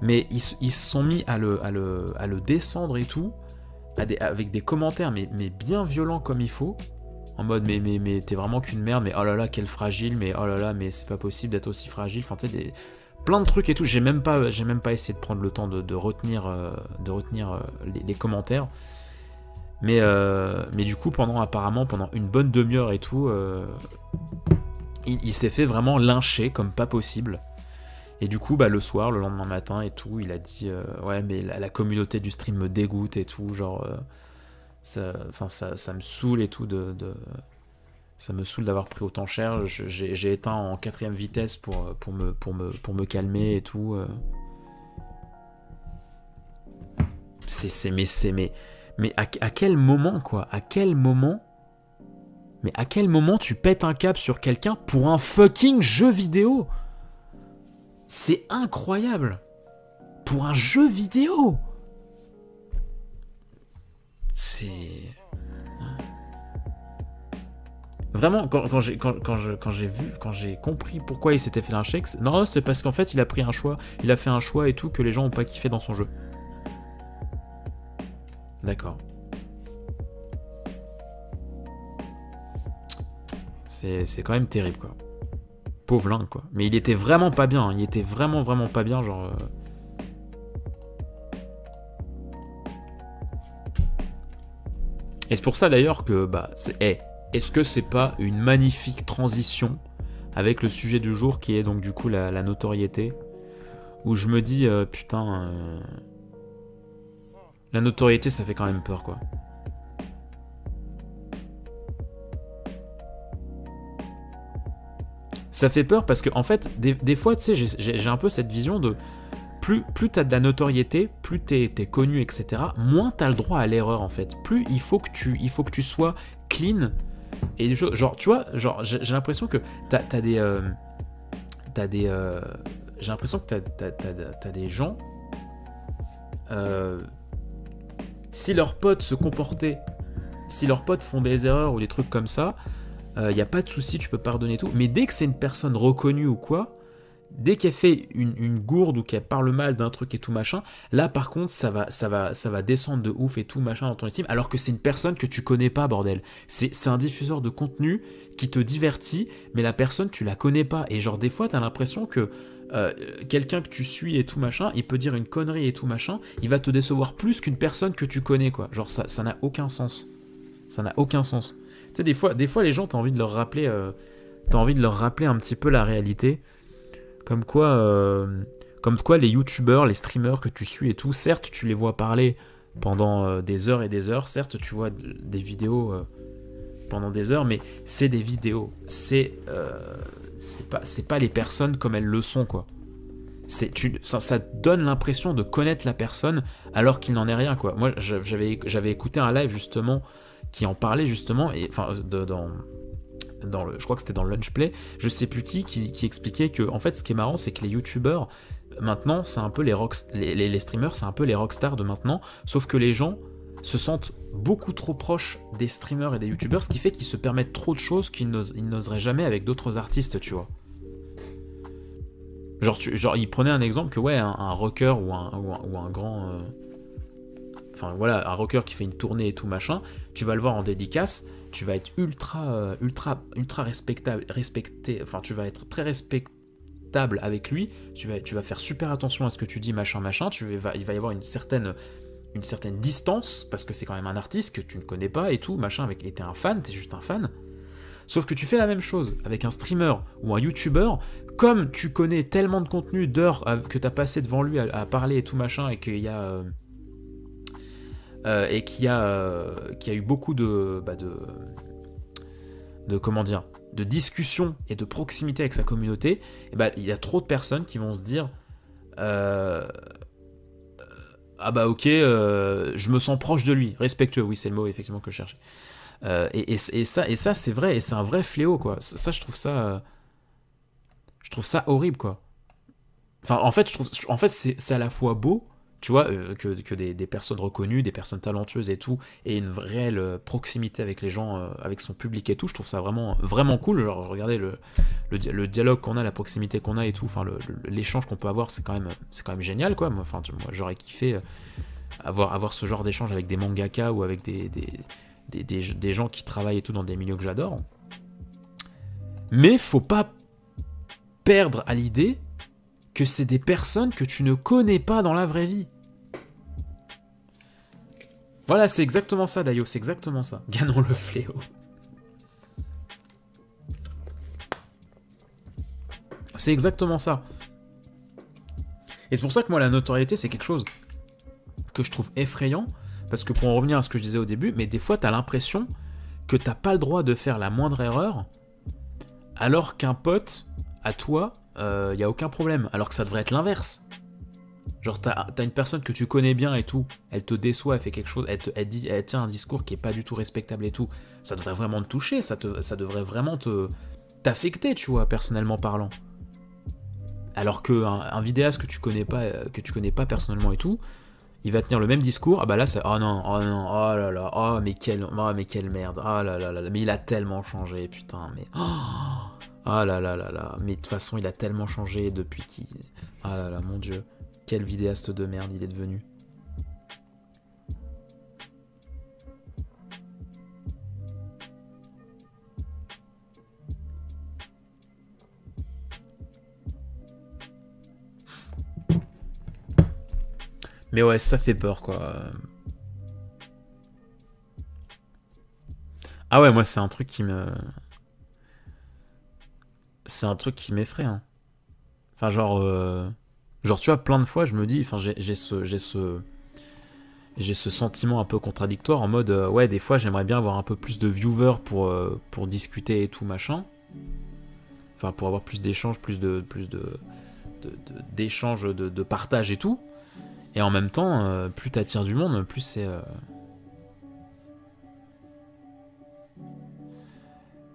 mais ils se sont mis à le descendre et tout, avec des commentaires mais bien violents comme il faut, en mode mais t'es vraiment qu'une merde, mais oh là là quel fragile, mais oh là là mais c'est pas possible d'être aussi fragile, enfin tu sais plein de trucs et tout. J'ai même pas essayé de prendre le temps de retenir les commentaires. Mais du coup, apparemment, pendant une bonne demi-heure et tout, il s'est fait vraiment lyncher comme pas possible. Et du coup, le soir, le lendemain matin et tout, il a dit ouais, mais la communauté du stream me dégoûte et tout, genre ça me saoule et tout ça me saoule d'avoir pris autant cher. J'ai éteint en 4ème vitesse pour me calmer et tout. Mais à quel moment, quoi? À quel moment tu pètes un câble sur quelqu'un pour un fucking jeu vidéo? C'est incroyable. Pour un jeu vidéo. C'est... Vraiment, quand j'ai compris pourquoi il s'était fait lyncher, non, c'est parce qu'en fait, il a fait un choix et tout que les gens ont pas kiffé dans son jeu. D'accord. C'est quand même terrible, quoi. Pauvre Link, quoi. Mais il était vraiment pas bien. Hein. Il était vraiment pas bien, genre... Et c'est pour ça, d'ailleurs, que... est-ce que c'est pas une magnifique transition avec le sujet du jour, qui est donc, du coup, la notoriété, où je me dis, putain... La notoriété, ça fait quand même peur, quoi. Ça fait peur parce que, en fait, des fois, tu sais, j'ai un peu cette vision de... Plus t'as de la notoriété, plus t'es connu, etc., moins t'as le droit à l'erreur, en fait. Plus il faut que tu sois clean. Et des choses... Genre, tu vois, genre, j'ai l'impression que t'as des... j'ai l'impression que t'as des gens... si leurs potes se comportaient, si leurs potes font des erreurs ou des trucs comme ça, il n'y a pas de souci, tu peux pardonner tout. Mais dès que c'est une personne reconnue ou quoi, dès qu'elle fait une gourde ou qu'elle parle mal d'un truc et tout machin, là par contre ça va descendre de ouf et tout machin dans ton estime, alors que c'est une personne que tu connais pas, bordel. C'est un diffuseur de contenu qui te divertit, mais la personne tu la connais pas. Et genre des fois t'as l'impression que quelqu'un que tu suis et tout machin, il peut dire une connerie et tout machin, il va te décevoir plus qu'une personne que tu connais, quoi. Genre ça n'a aucun sens. Ça n'a aucun sens. Tu sais, des fois les gens, t'as envie de leur rappeler un petit peu la réalité. Comme quoi les youtubeurs, les streamers que tu suis et tout, certes tu les vois parler pendant des heures et des heures, certes tu vois des vidéos pendant des heures, mais c'est des vidéos, c'est pas les personnes comme elles le sont, quoi. Ça te donne l'impression de connaître la personne alors qu'il n'en est rien, quoi. Moi j'avais écouté un live justement qui en parlait justement, et enfin je crois que c'était dans le Lunch Play, je sais plus qui expliquait que en fait ce qui est marrant c'est que les youtubeurs maintenant c'est un peu les streamers, c'est un peu les rockstars de maintenant, sauf que les gens se sentent beaucoup trop proches des streamers et des youtubeurs, ce qui fait qu'ils se permettent trop de choses qu'ils n'oseraient jamais avec d'autres artistes, tu vois. Genre il prenait un exemple que ouais, un rocker ou un grand enfin voilà, un rocker qui fait une tournée et tout machin, tu vas le voir en dédicace, tu vas être ultra respecté, enfin tu vas être très respectable avec lui, tu vas faire super attention à ce que tu dis, machin, il va y avoir une certaine distance, parce que c'est quand même un artiste que tu ne connais pas et tout, machin, et t'es un fan, t'es juste un fan. Sauf que tu fais la même chose avec un streamer ou un youtuber, comme tu connais tellement de contenu, d'heures que t'as passé devant lui à parler et tout machin, et qu'il y a... qu'il y a eu beaucoup de comment dire, de discussions et de proximité avec sa communauté, et bah, il y a trop de personnes qui vont se dire ah bah ok, je me sens proche de lui, respectueux, oui c'est le mot effectivement que je cherchais. Et ça c'est vrai, et c'est un vrai fléau, quoi. Ça je trouve ça horrible, quoi. Enfin en fait c'est à la fois beau, tu vois, que des personnes reconnues, des personnes talentueuses et tout, et une réelle proximité avec les gens, avec son public et tout. Je trouve ça vraiment, vraiment cool. Alors, regardez le dialogue qu'on a, la proximité qu'on a et tout, enfin, l'échange qu'on peut avoir, c'est quand même génial, quoi. Moi, j'aurais kiffé avoir ce genre d'échange avec des mangaka ou avec des gens qui travaillent et tout dans des milieux que j'adore. Mais faut pas perdre à l'idée que c'est des personnes que tu ne connais pas dans la vraie vie. Voilà, c'est exactement ça, Dayo, c'est exactement ça. Ganon le fléau. C'est exactement ça. Et c'est pour ça que moi, la notoriété, c'est quelque chose que je trouve effrayant, parce que pour en revenir à ce que je disais au début, mais des fois, t'as l'impression que t'as pas le droit de faire la moindre erreur, alors qu'un pote, à toi, y a aucun problème, alors que ça devrait être l'inverse. Genre t'as une personne que tu connais bien et tout, elle te déçoit, elle fait quelque chose, elle tient un discours qui est pas du tout respectable et tout, ça devrait vraiment te toucher, ça devrait vraiment t'affecter, tu vois, personnellement parlant. Alors que un vidéaste que tu connais pas personnellement et tout, il va tenir le même discours, ah bah là c'est oh non, oh là là, oh mais quelle merde, oh là là, mais il a tellement changé, putain, mais oh là là là là, mais de toute façon il a tellement changé depuis qu'il... Ah là là, mon dieu, quel vidéaste de merde il est devenu. Mais ouais, ça fait peur, quoi. Ah ouais, moi c'est un truc qui me... C'est un truc qui m'effraie, hein. Enfin genre tu vois, plein de fois je me dis, enfin j'ai ce sentiment un peu contradictoire en mode ouais, des fois j'aimerais bien avoir un peu plus de viewers pour discuter et tout machin. Enfin pour avoir plus d'échanges, plus d'échanges, de partage et tout. Et en même temps, plus t'attires du monde, plus c'est...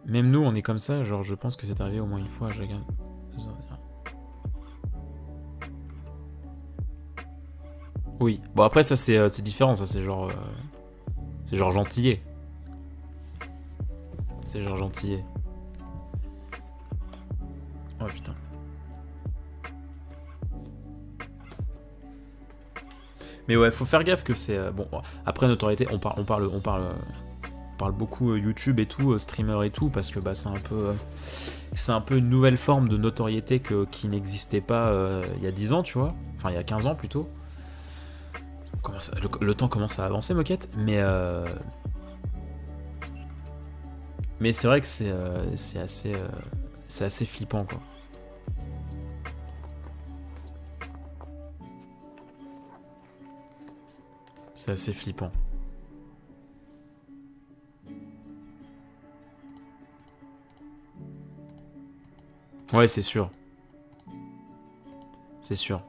Même nous, on est comme ça, genre je pense que c'est arrivé au moins une fois, je regarde... Oui. Bon, après, ça, c'est différent. Ça, c'est genre... c'est genre gentillet. C'est genre gentillet. Oh, putain. Mais ouais, faut faire gaffe que c'est... bon, après, notoriété, on parle beaucoup YouTube et tout, streamer et tout, parce que bah, c'est un peu une nouvelle forme de notoriété qui n'existait pas il y a 10 ans, tu vois. Enfin, il y a 15 ans, plutôt. Le temps commence à avancer, Moquette, mais c'est vrai que c'est assez flippant, quoi. C'est assez flippant. Ouais, c'est sûr. C'est sûr.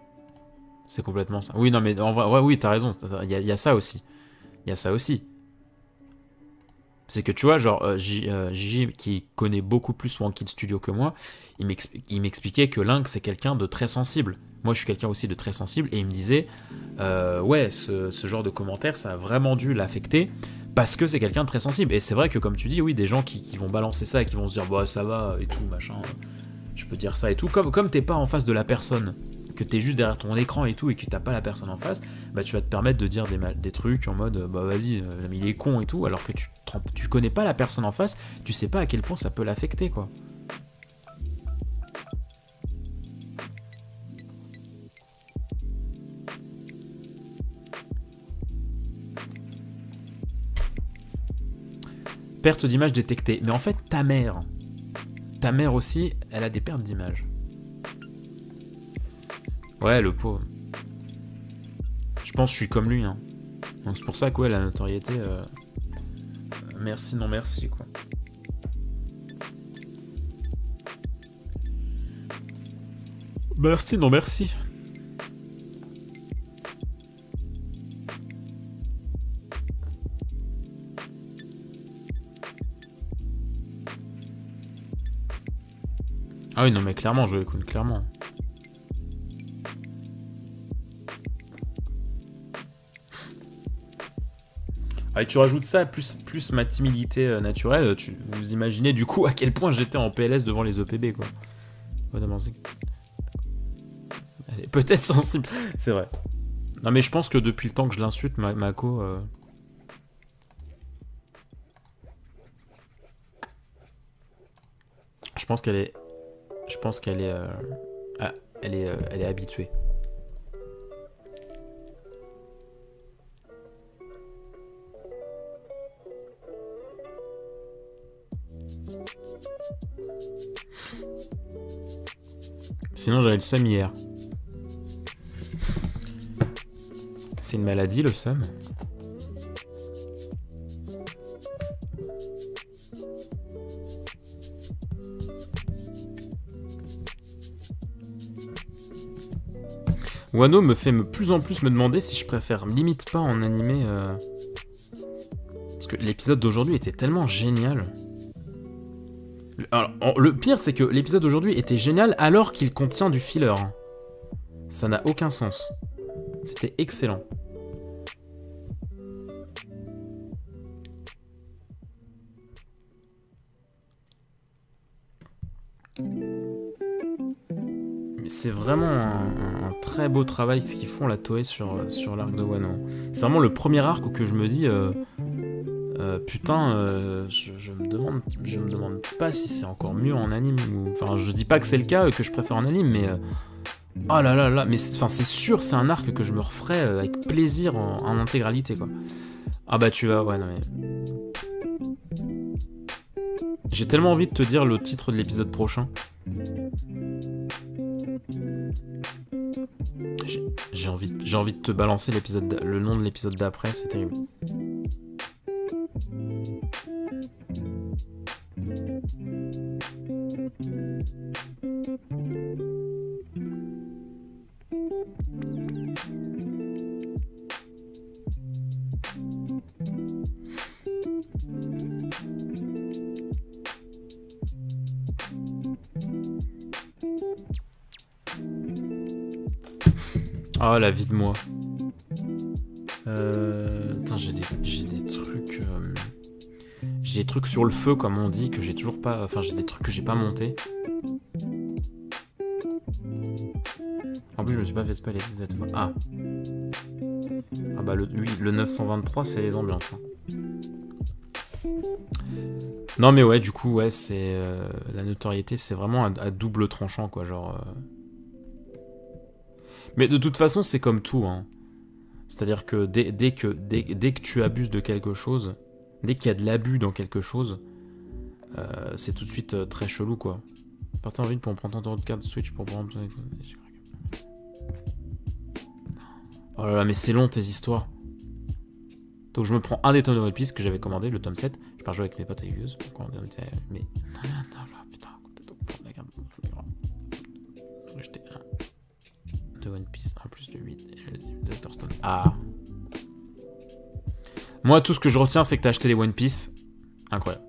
C'est complètement ça. Oui, non, mais en vrai, ouais, oui, t'as raison. Il y a ça aussi. Il y a ça aussi. C'est que tu vois, genre, Gigi, qui connaît beaucoup plus Wanted Studio que moi, il m'expliquait que Link, c'est quelqu'un de très sensible. Moi, je suis quelqu'un aussi de très sensible, et il me disait, ouais, ce genre de commentaires, ça a vraiment dû l'affecter, parce que c'est quelqu'un de très sensible. Et c'est vrai que, comme tu dis, oui, des gens qui vont balancer ça et qui vont se dire, bah, ça va, et tout, machin, je peux dire ça et tout. Comme t'es pas en face de la personne, que t'es juste derrière ton écran et tout, et que t'as pas la personne en face, bah tu vas te permettre de dire des trucs en mode bah vas-y, il est con et tout, alors que tu connais pas la personne en face, tu sais pas à quel point ça peut l'affecter, quoi. Perte d'image détectée. Mais en fait, ta mère aussi, elle a des pertes d'image. Ouais, le pauvre. Je pense que je suis comme lui, hein. Donc c'est pour ça que ouais, la notoriété... merci, non merci, quoi. Merci, non merci. Ah oui, non mais clairement, je l'écoute, clairement. Ah, et tu rajoutes ça, plus ma timidité naturelle, vous imaginez du coup à quel point j'étais en PLS devant les EPB, quoi. Elle est peut-être sensible, c'est vrai. Non mais je pense que depuis le temps que je l'insulte, Mako... Je pense qu'elle est... Ah, elle est habituée. Sinon j'avais le seum hier. C'est une maladie, le seum. Wano me fait plus en plus me demander si je préfère limite pas en animé. Parce que l'épisode d'aujourd'hui était tellement génial. Alors, le pire, c'est que l'épisode d'aujourd'hui était génial alors qu'il contient du filler. Ça n'a aucun sens. C'était excellent. C'est vraiment un très beau travail ce qu'ils font la Toei sur l'arc de Wano. C'est vraiment le premier arc que je me dis putain, je me demande pas si c'est encore mieux en anime ou... Enfin, je dis pas que c'est le cas, que je préfère en anime, mais oh là là là, mais c'est sûr, c'est un arc que je me referais avec plaisir en intégralité, quoi. Ah bah tu vas, ouais, non mais... J'ai tellement envie de te dire le titre de l'épisode prochain. J'ai envie de te balancer le nom de l'épisode d'après, c'est terrible. Oh, la vie de moi. Attends, j'ai des trucs... J'ai des trucs sur le feu, comme on dit, que j'ai toujours pas... Enfin, j'ai des trucs que j'ai pas montés. En plus, je me suis pas fait spell cette fois. Ah. Ah bah, oui, le 923, c'est les ambiances. Hein. Non, mais ouais, du coup, ouais, c'est... la notoriété, c'est vraiment à double tranchant, quoi, genre... Mais de toute façon, c'est comme tout, hein. C'est-à-dire que dès que tu abuses de quelque chose, dès qu'il y a de l'abus dans quelque chose, c'est tout de suite très chelou, quoi. Partez en ville pour prendre ton de carte Switch pour prendre... Oh là là, mais c'est long tes histoires. Donc je me prends un des tomes de One Piece que j'avais commandé, le tome 7. Je pars jouer avec mes potes avec Yuz. Mais... Putain, j'ai acheté un de One Piece, un plus de 8 et le de Dr. Stone. Ah. Moi, tout ce que je retiens, c'est que t'as acheté les One Piece. Incroyable.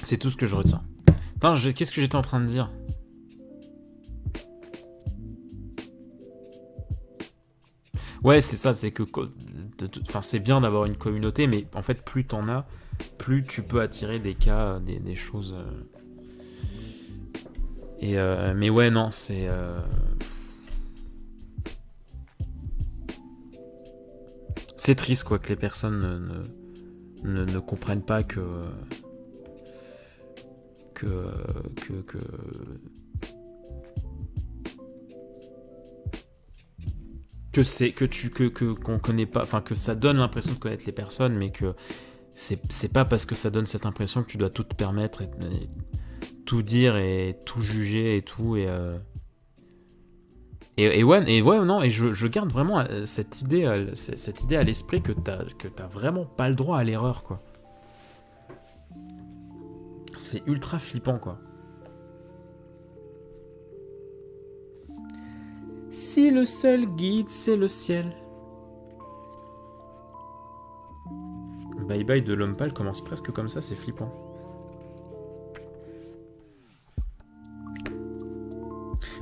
C'est tout ce que je retiens. Putain, qu'est-ce que j'étais en train de dire? Ouais, c'est ça, c'est que... Enfin, c'est bien d'avoir une communauté, mais en fait, plus t'en as, plus tu peux attirer des cas, des choses... mais ouais, non, c'est... C'est triste, quoi, que les personnes ne comprennent pas que qu'on connaît pas, enfin que ça donne l'impression de connaître les personnes, mais que c'est pas parce que ça donne cette impression que tu dois tout te permettre et tout dire et tout juger et tout et ouais non, et je garde vraiment cette idée à l'esprit que t'as vraiment pas le droit à l'erreur, quoi. C'est ultra flippant, quoi. Si le seul guide, c'est le ciel. Bye Bye de l'homme pâle commence presque comme ça, c'est flippant.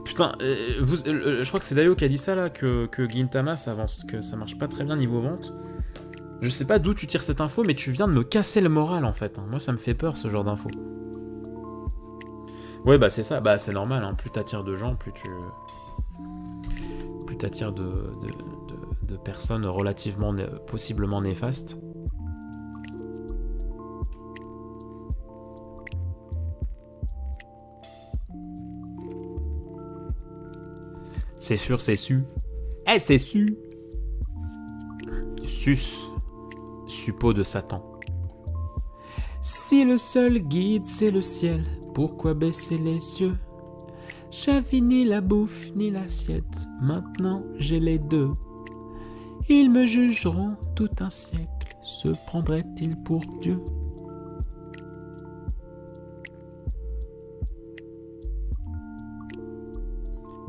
Putain, je crois que c'est Dayo qui a dit ça, là, que Gintama, ça avance, que ça marche pas très bien niveau vente. Je sais pas d'où tu tires cette info, mais tu viens de me casser le moral, en fait. Moi, ça me fait peur, ce genre d'info. Ouais, bah c'est ça, bah c'est normal, hein. Plus t'attires de gens, plus t'attires de personnes relativement, possiblement néfastes. C'est sûr, c'est su. Eh, c'est su. Sus. Suppôt de Satan. Si le seul guide, c'est le ciel, pourquoi baisser les yeux? J'avais ni la bouffe, ni l'assiette, maintenant j'ai les deux. Ils me jugeront tout un siècle, se prendraient-ils pour Dieu?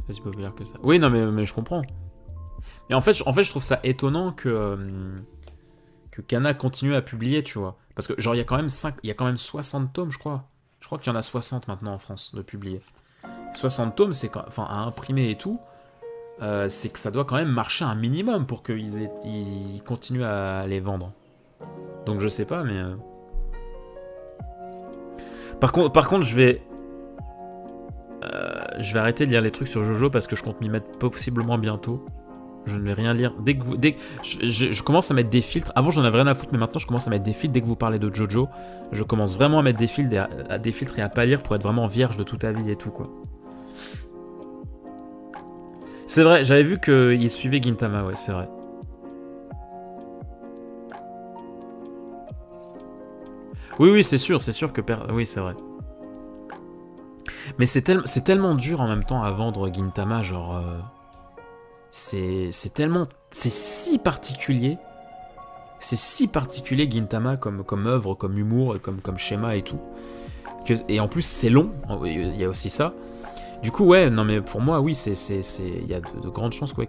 C'est si populaire que ça. Oui, non, mais je comprends. Mais en fait, je trouve ça étonnant que Kana continue à publier, tu vois. Parce que, genre, il y a quand même 60 tomes, je crois. Je crois qu'il y en a 60 maintenant en France de publier. 60 tomes, c'est enfin, à imprimer et tout, c'est que ça doit quand même marcher un minimum pour qu'ils continuent à les vendre. Donc, je sais pas, mais... Par contre, je vais arrêter de lire les trucs sur Jojo parce que je compte m'y mettre possiblement bientôt. Je ne vais rien lire. Dès que je commence à mettre des filtres. Avant, j'en avais rien à foutre, mais maintenant, je commence à mettre des filtres. Dès que vous parlez de Jojo, je commence vraiment à mettre des filtres et à pas lire pour être vraiment vierge de toute avis et tout, quoi. C'est vrai, j'avais vu qu'il suivait Gintama, ouais, c'est vrai. Oui, c'est sûr que... Oui, c'est vrai. Mais c'est tellement dur en même temps à vendre Gintama, genre... C'est si particulier. C'est si particulier Gintama comme œuvre, comme humour, comme schéma et tout. Et en plus c'est long, il y a aussi ça. Du coup ouais, non mais pour moi oui, il y a de grandes chances quoi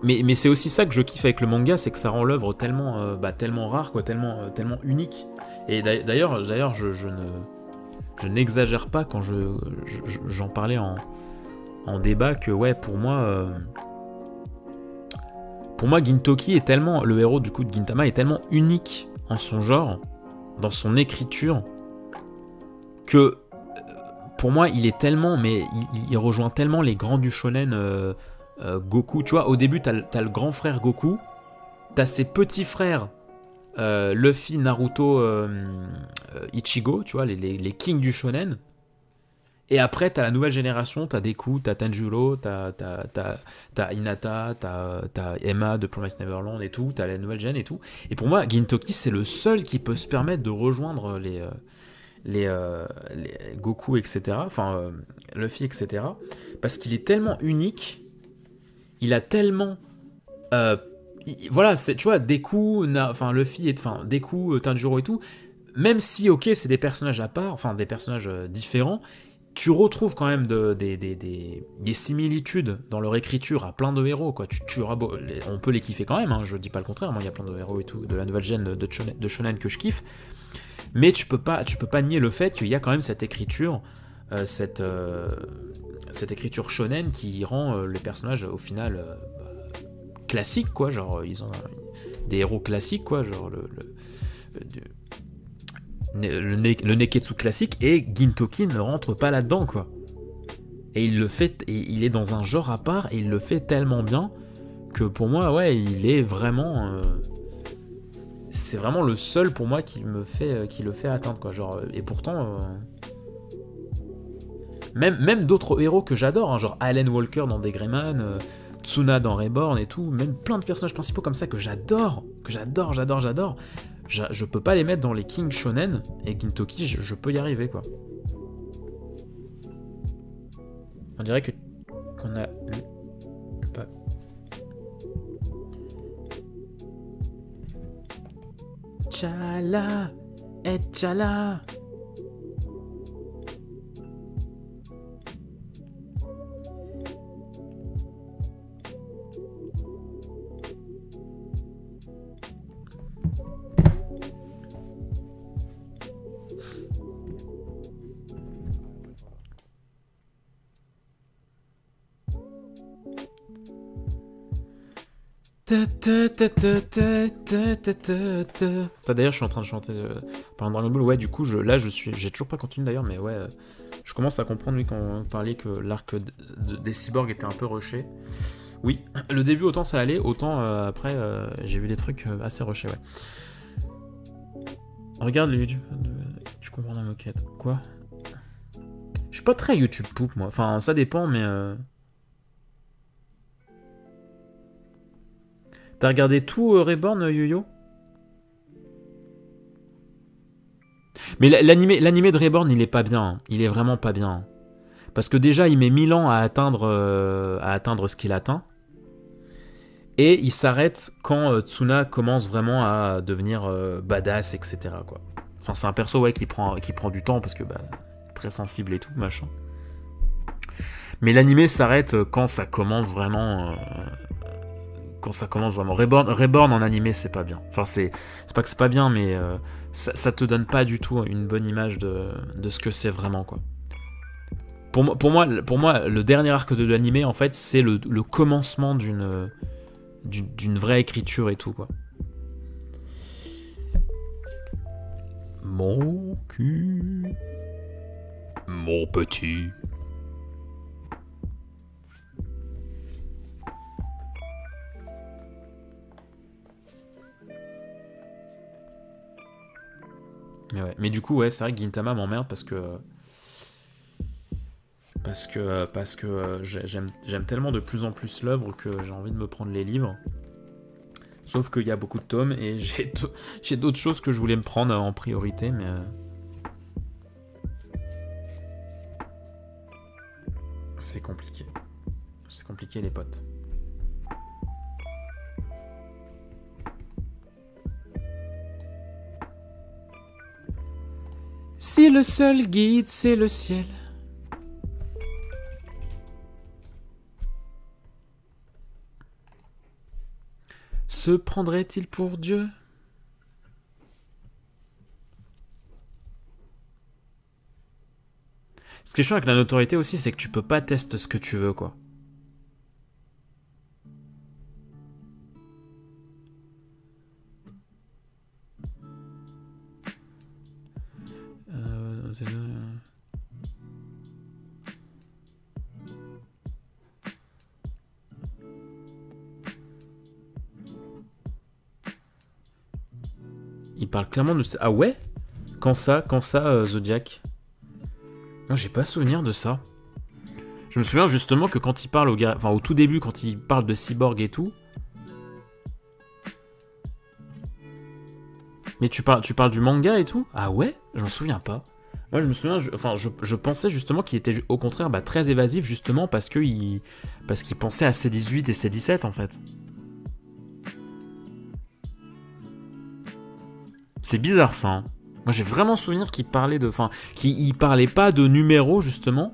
Mais c'est aussi ça que je kiffe avec le manga, c'est que ça rend l'œuvre tellement, tellement rare, quoi, tellement unique. Et d'ailleurs, je n'exagère pas quand j'en parlais en débat que ouais, pour moi, Gintoki est tellement, le héros du coup de Gintama est tellement unique en son genre, dans son écriture, que pour moi il est tellement, mais il rejoint tellement les grands du shonen. Goku, tu vois, au début t'as le grand frère Goku, t'as ses petits frères Luffy, Naruto, Ichigo, tu vois, les kings du shonen. Et après t'as la nouvelle génération, t'as Deku, t'as Tanjiro, t'as Hinata, t'as Emma de Promised Neverland et tout, t'as la nouvelle gen et tout. Et pour moi Gintoki c'est le seul qui peut se permettre de rejoindre les Goku, etc. Enfin Luffy, etc. Parce qu'il est tellement unique. Il a tellement... voilà, tu vois, Deku, Luffy, Deku, Tanjiro et tout, même si, ok, c'est des personnages à part, enfin, des personnages différents, tu retrouves quand même des similitudes dans leur écriture à plein de héros, quoi. On peut les kiffer quand même, hein, je dis pas le contraire, moi, il y a plein de héros et tout, de la nouvelle gène de shonen que je kiffe, mais tu peux pas nier le fait qu'il y a quand même cette écriture, cette écriture shonen qui rend les personnages au final classiques, quoi, genre ils ont des héros classiques, quoi, genre le Neketsu classique, et Gintoki ne rentre pas là-dedans, quoi. Et il le fait, et il est dans un genre à part, et il le fait tellement bien que pour moi, ouais, il est vraiment... c'est vraiment le seul pour moi qui le fait atteindre, quoi, genre, et pourtant... Même d'autres héros que j'adore, hein, genre Alan Walker dans Degreyman, Tsuna dans Reborn et tout, même plein de personnages principaux comme ça que j'adore. Je peux pas les mettre dans les King Shonen, et Gintoki, je peux y arriver, quoi. On dirait qu'on a lu... Pas... Tchala et Tchala. D'ailleurs, je suis en train de chanter par Dragon Ball. Ouais, du coup, j'ai toujours pas continué d'ailleurs, mais ouais, je commence à comprendre, lui, quand on parlait que l'arc des cyborgs était un peu rushé. Oui, le début, autant ça allait, autant après, j'ai vu des trucs assez rushés, ouais. Regarde les YouTube, tu comprends la moquette. Quoi? Je suis pas très YouTube poupe, moi. Enfin, ça dépend, mais... T'as regardé tout Reborn, Yo-Yo? Mais l'animé de Reborn, il est pas bien. Hein. Il est vraiment pas bien. Hein. Parce que déjà, il met 1000 ans à atteindre ce qu'il atteint. Et il s'arrête quand Tsuna commence vraiment à devenir badass, etc. Quoi. Enfin, c'est un perso, ouais, qui prend du temps parce que très sensible et tout, machin. Mais l'animé s'arrête quand ça commence vraiment... Reborn en animé, c'est pas bien. Enfin, c'est pas que c'est pas bien, mais ça te donne pas du tout une bonne image de ce que c'est vraiment, quoi. Pour moi, le dernier arc de l'animé, en fait, c'est le commencement d'une vraie écriture et tout, quoi. Mon cul, mon petit. Mais ouais, mais du coup, ouais, c'est vrai que Gintama m'emmerde parce que j'aime tellement de plus en plus l'œuvre que j'ai envie de me prendre les livres. Sauf qu'il y a beaucoup de tomes et j'ai d'autres choses que je voulais me prendre en priorité, mais... C'est compliqué. C'est compliqué, les potes. Si le seul guide, c'est le ciel. Se prendrait-il pour Dieu? Ce qui est chiant avec la notoriété aussi, c'est que tu peux pas tester ce que tu veux, quoi. Il parle clairement de ça. Ah ouais? Quand ça, Zodiac? Moi, j'ai pas souvenir de ça. Je me souviens justement que quand il parle au gars, enfin au tout début, quand il parle de cyborg et tout. Mais tu parles du manga et tout? Ah ouais? Je m'en souviens pas. Moi, je me souviens, je pensais justement qu'il était au contraire très évasif justement parce qu'il pensait à C18 et C17 en fait. C'est bizarre ça. Hein. Moi j'ai vraiment souvenir qu'il parlait de, enfin, qu'il parlait pas de numéro justement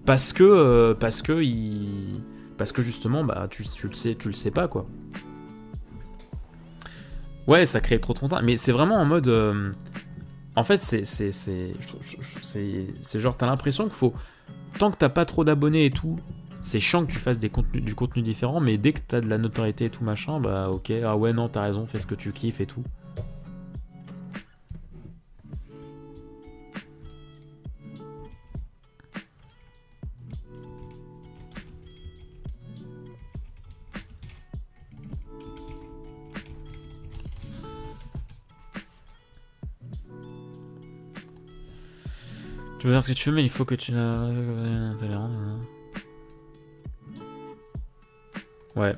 parce que justement bah tu le sais pas quoi. Ouais, ça crée trop de contenu, mais c'est vraiment en mode en fait c'est genre t'as l'impression qu'il faut tant que t'as pas trop d'abonnés et tout, c'est chiant que tu fasses du contenu différent, mais dès que t'as de la notoriété et tout machin, bah ok, ah ouais non t'as raison, fais ce que tu kiffes et tout. Tu peux faire ce que tu veux, mais il faut que tu la... Ouais.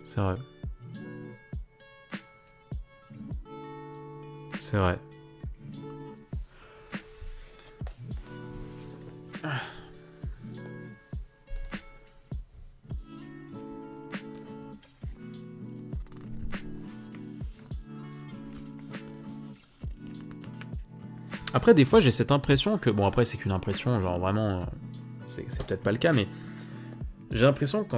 C'est vrai. C'est vrai. Après, des fois, j'ai cette impression que... Bon, après, c'est qu'une impression, genre vraiment... c'est peut-être pas le cas, mais... J'ai l'impression que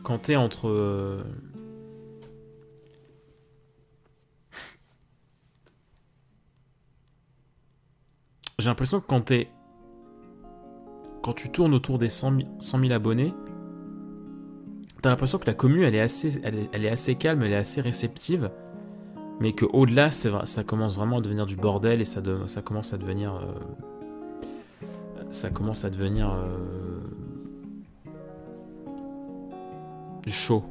quand t'es entre... J'ai l'impression que quand tu tournes autour des 100 000 abonnés, t'as l'impression que la commu, elle est assez calme, elle est assez réceptive. Mais qu'au-delà, ça commence vraiment à devenir du bordel et ça commence à devenir... chaud.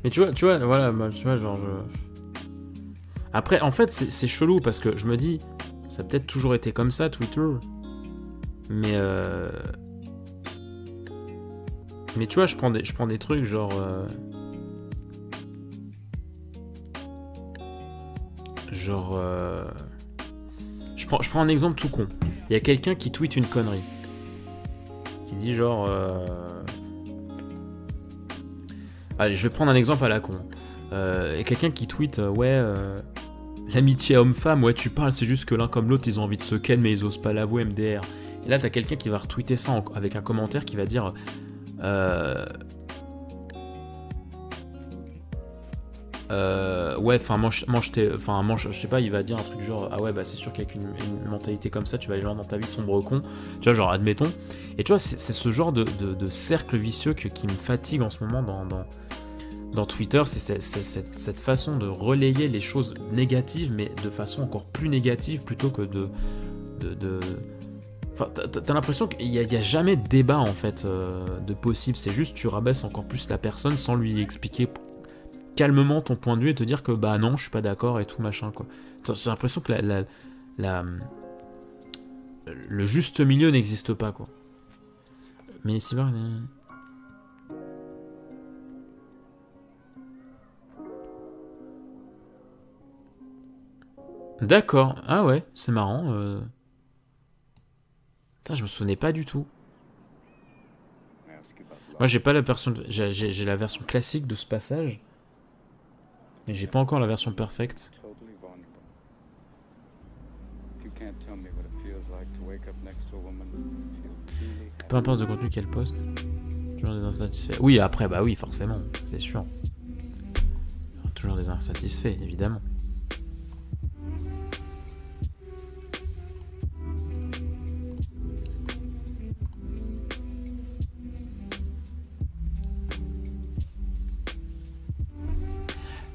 Mais tu vois, voilà, tu vois, genre, Après, en fait, c'est chelou, parce que je me dis, ça a peut-être toujours été comme ça, Twitter, mais tu vois, je prends des trucs, genre, je prends un exemple tout con. Il y a quelqu'un qui tweet une connerie, qui dit genre... Allez, je vais prendre un exemple à la con. Il y a quelqu'un qui tweet l'amitié homme-femme, ouais tu parles, c'est juste que l'un comme l'autre ils ont envie de se ken mais ils osent pas l'avouer MDR. Et là t'as quelqu'un qui va retweeter ça avec un commentaire qui va dire ouais, enfin mange, je sais pas, il va dire un truc genre ah ouais bah c'est sûr qu'avec une mentalité comme ça tu vas aller loin dans ta vie, sombre con, tu vois, genre admettons. Et tu vois, c'est ce genre de cercle vicieux qui me fatigue en ce moment dans Twitter, c'est cette façon de relayer les choses négatives, mais de façon encore plus négative plutôt que de... Enfin, t'as l'impression qu'il n'y a jamais de débat en fait de possible, c'est juste tu rabaisses encore plus la personne sans lui expliquer calmement ton point de vue et te dire que bah non, je suis pas d'accord et tout machin quoi. J'ai l'impression que le juste milieu n'existe pas, quoi. Mais Cyber... D'accord. Ah ouais, c'est marrant. Putain, je me souvenais pas du tout. Moi, j'ai pas la version... J'ai la version classique de ce passage. Mais j'ai pas encore la version perfecte. Peu importe le contenu qu'elle poste. Toujours des insatisfaits. Oui, après, bah oui, forcément, c'est sûr. Il y aura toujours des insatisfaits, évidemment.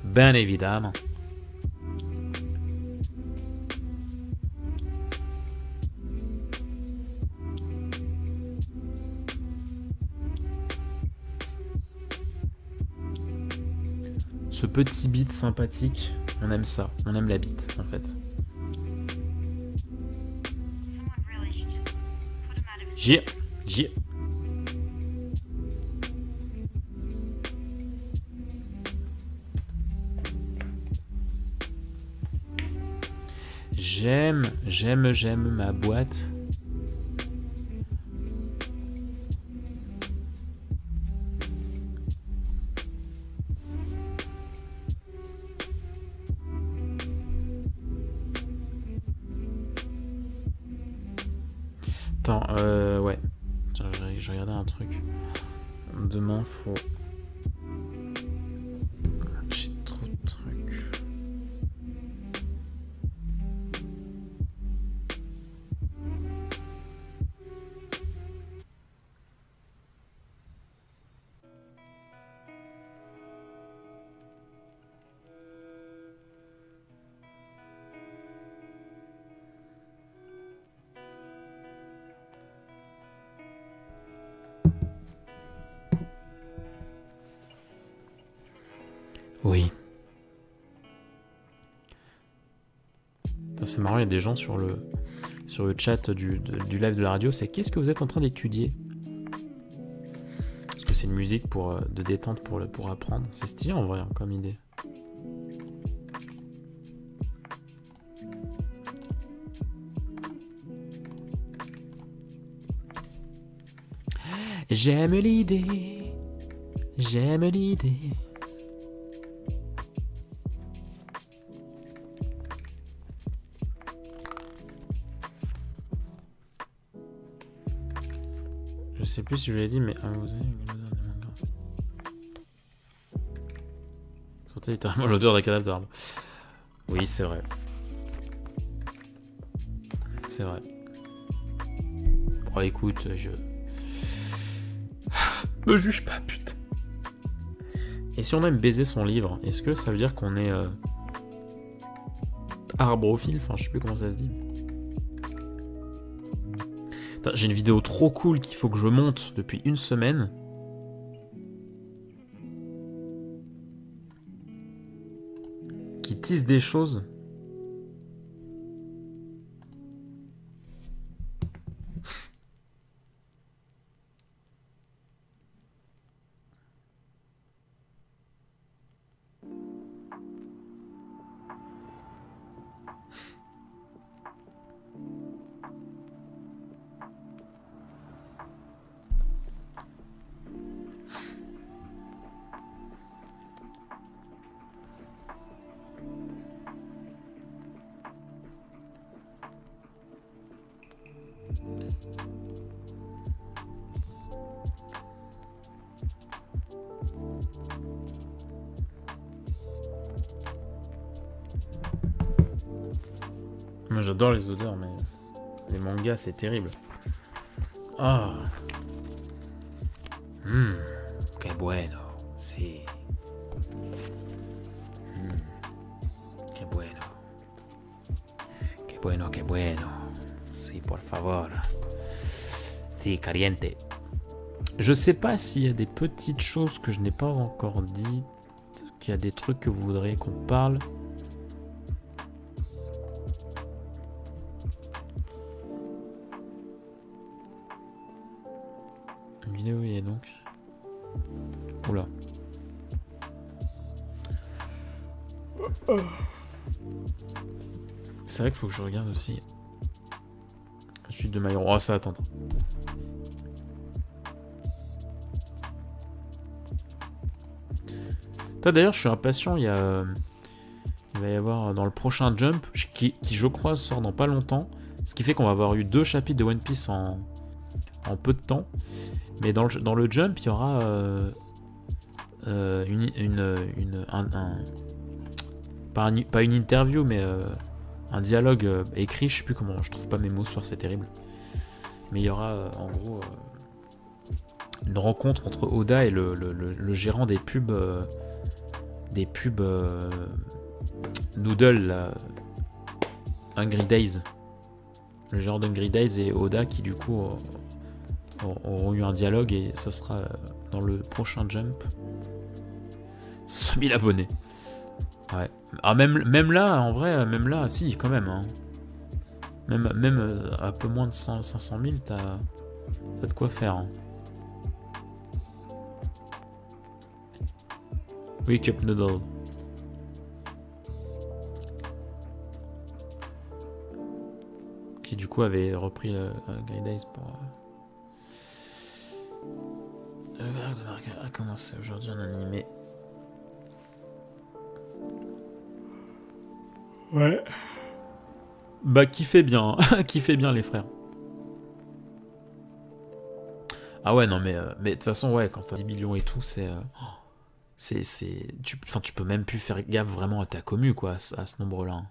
Bien évidemment. Ce petit beat sympathique, on aime ça, on aime la beat en fait. J'y. J'aime ma boîte. Attends, ouais. Je regardais un truc. Demain, faut... J'ai trop de trucs. Oui. C'est marrant, il y a des gens sur le chat du live de la radio, c'est qu'est-ce que vous êtes en train d'étudier? Parce que c'est une musique de détente pour apprendre. C'est stylé en vrai, hein, comme idée. J'aime l'idée. J'aime l'idée. Je sais plus si je l'ai dit, mais vous avez sentez littéralement l'odeur d'un cadavre d'arbre. Oui, c'est vrai. C'est vrai. Bon, écoute, je... Me juge pas, putain. Et si on aime baiser son livre, est-ce que ça veut dire qu'on est... arbrophile? Enfin, je sais plus comment ça se dit. J'ai une vidéo trop cool qu'il faut que je monte depuis une semaine. Qui tisse des choses. Moi j'adore les odeurs, mais les mangas c'est terrible. Ah. Que bueno, si. Que bueno. Que bueno, que bueno. Si, por favor. Si, caliente. Je sais pas s'il y a des petites choses que je n'ai pas encore dites, qu'il y a des trucs que vous voudriez qu'on parle. vidéo et donc... Oula. C'est vrai qu'il faut que je regarde aussi. La suite de My Hero. Oh, ça attend. D'ailleurs, je suis impatient. Il va y avoir dans le prochain Jump, qui je crois sort dans pas longtemps. Ce qui fait qu'on va avoir eu 2 chapitres de One Piece en peu de temps. Mais dans le Jump, il y aura pas une interview, mais un dialogue écrit. Je sais plus comment, je trouve pas mes mots ce soir, c'est terrible. Mais il y aura en gros une rencontre entre Oda et le gérant des pubs. Noodle, là. Hungry Days. Le gérant d'Hungry Days et Oda qui du coup auront eu un dialogue et ce sera dans le prochain Jump. 100 000 abonnés. Ouais. Ah, même là, en vrai, même là, si, quand même. Hein. Même un peu moins de 500 000, t'as de quoi faire. Hein. Oui, Cup Noodle. Qui du coup avait repris le Grey Days pour... a commencé aujourd'hui en animé. Ouais. Bah kiffez bien, kiffez bien les frères. Ah ouais non mais de toute façon ouais quand t'as 10 millions et tout c'est tu peux même plus faire gaffe vraiment à ta commu quoi à ce nombre là.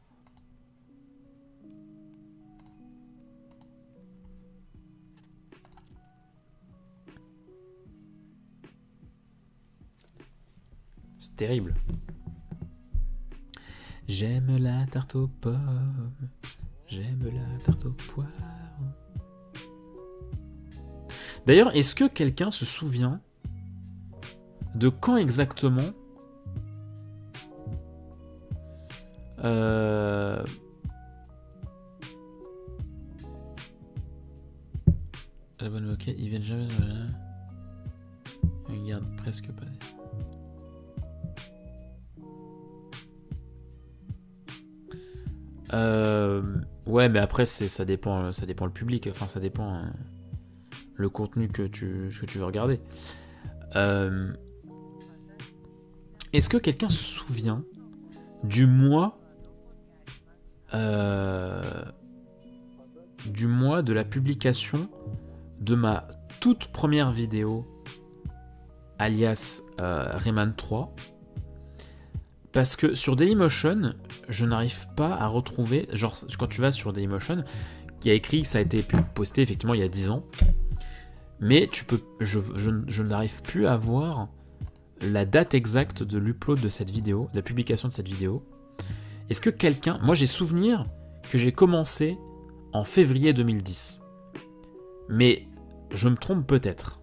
C'est terrible. J'aime la tarte aux pommes, j'aime la tarte aux poires. D'ailleurs, est-ce que quelqu'un se souvient de quand exactement la bonne moquette, ils viennent jamais. Regarde presque pas. Ouais, mais après ça dépend le public. Enfin, ça dépend le contenu que tu veux regarder. Est-ce que quelqu'un se souvient du mois de la publication de ma toute première vidéo alias Rayman 3? Parce que sur Dailymotion, je n'arrive pas à retrouver... Genre, quand tu vas sur Dailymotion, il y a écrit que ça a été posté effectivement il y a 10 ans. Mais je n'arrive plus à voir la date exacte de l'upload de cette vidéo, de la publication de cette vidéo. Est-ce que quelqu'un... Moi, j'ai souvenir que j'ai commencé en février 2010. Mais je me trompe peut-être.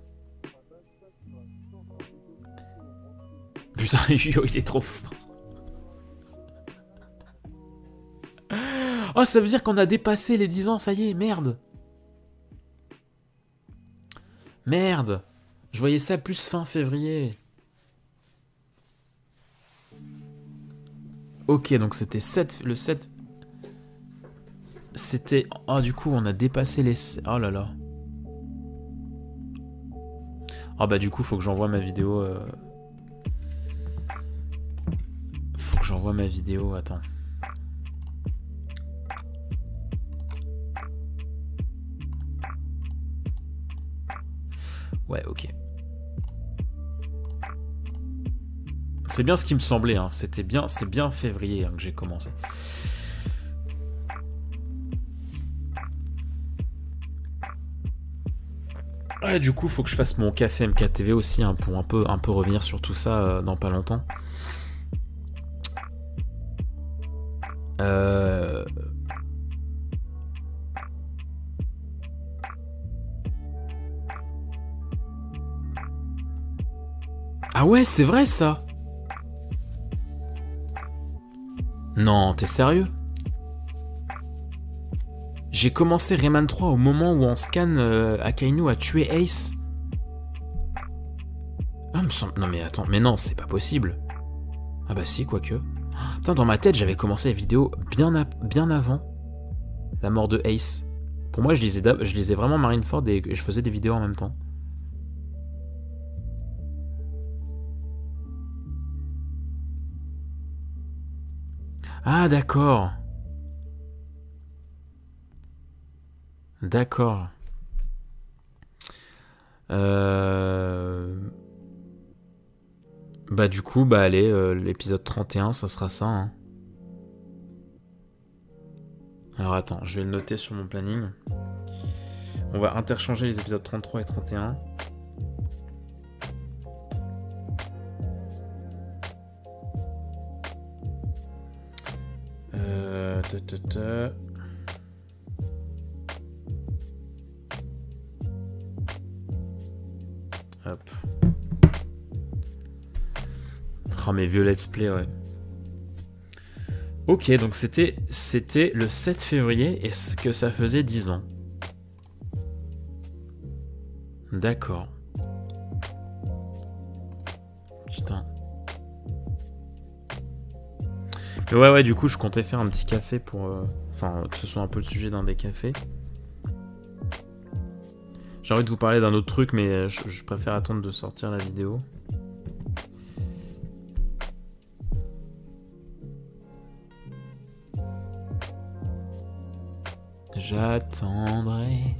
Putain, Yu, il est trop fort. Oh, ça veut dire qu'on a dépassé les 10 ans, ça y est, merde. Merde. Je voyais ça plus fin février. Ok, donc c'était le 7... C'était... Oh, du coup, on a dépassé les... Oh là là. Oh bah du coup, faut que j'envoie ma vidéo... Faut que j'envoie ma vidéo, attends. Ouais, ok. C'est bien ce qui me semblait, hein. C'est bien février hein, que j'ai commencé. Ouais, du coup, faut que je fasse mon café MKTV aussi hein, pour un peu revenir sur tout ça dans pas longtemps. Ah ouais, c'est vrai ça. Non, t'es sérieux? J'ai commencé Rayman 3 au moment où en scan Akainu a tué Ace. semble... Non mais attends, mais non, c'est pas possible. Ah bah si, quoique. Putain, dans ma tête, j'avais commencé la vidéo bien avant la mort de Ace. Pour moi, je lisais vraiment Marineford et je faisais des vidéos en même temps. Ah, d'accord. D'accord. Bah du coup, bah allez, l'épisode 31, ça sera ça. Hein. Alors attends, je vais le noter sur mon planning. On va interchanger les épisodes 33 et 31. Hop. Oh mes vieux let's play, ouais. Ok, donc c'était le 7 février et que ça faisait 10 ans. D'accord. Putain. Mais ouais, du coup, je comptais faire un petit café pour... Enfin, que ce soit un peu le sujet d'un des cafés. J'ai envie de vous parler d'un autre truc, mais je préfère attendre de sortir la vidéo. J'attendrai.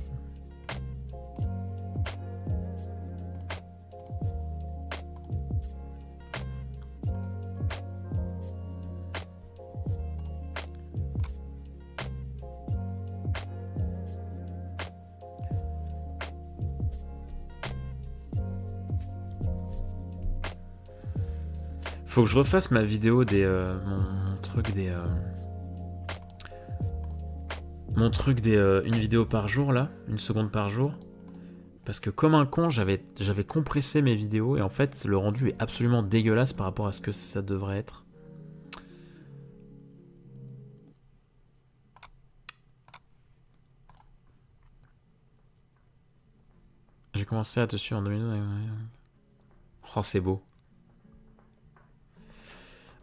Faut que je refasse ma vidéo des... mon truc des... Mon truc des... une vidéo par jour, là. 1 seconde par jour. Parce que comme un con, j'avais compressé mes vidéos. Et en fait, le rendu est absolument dégueulasse par rapport à ce que ça devrait être. J'ai commencé à te suivre en 2012. Oh, c'est beau.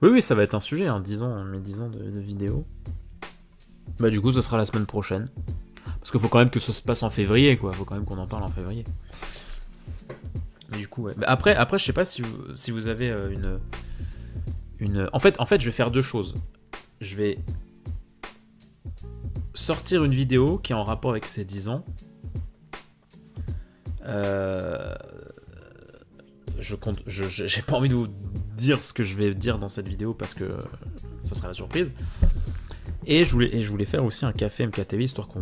Oui, ça va être un sujet, hein, 10 ans, mes 10 ans de vidéo. Bah du coup, ce sera la semaine prochaine. Parce qu'il faut quand même que ça se passe en février, quoi. Faut quand même qu'on en parle en février. Mais du coup, ouais. Bah, après, je sais pas si vous avez une... En fait, je vais faire deux choses. Je vais sortir une vidéo qui est en rapport avec ces 10 ans. J'ai pas envie de vous dire ce que je vais dire dans cette vidéo parce que ça sera la surprise. Et je voulais faire aussi un café MKTV histoire qu'on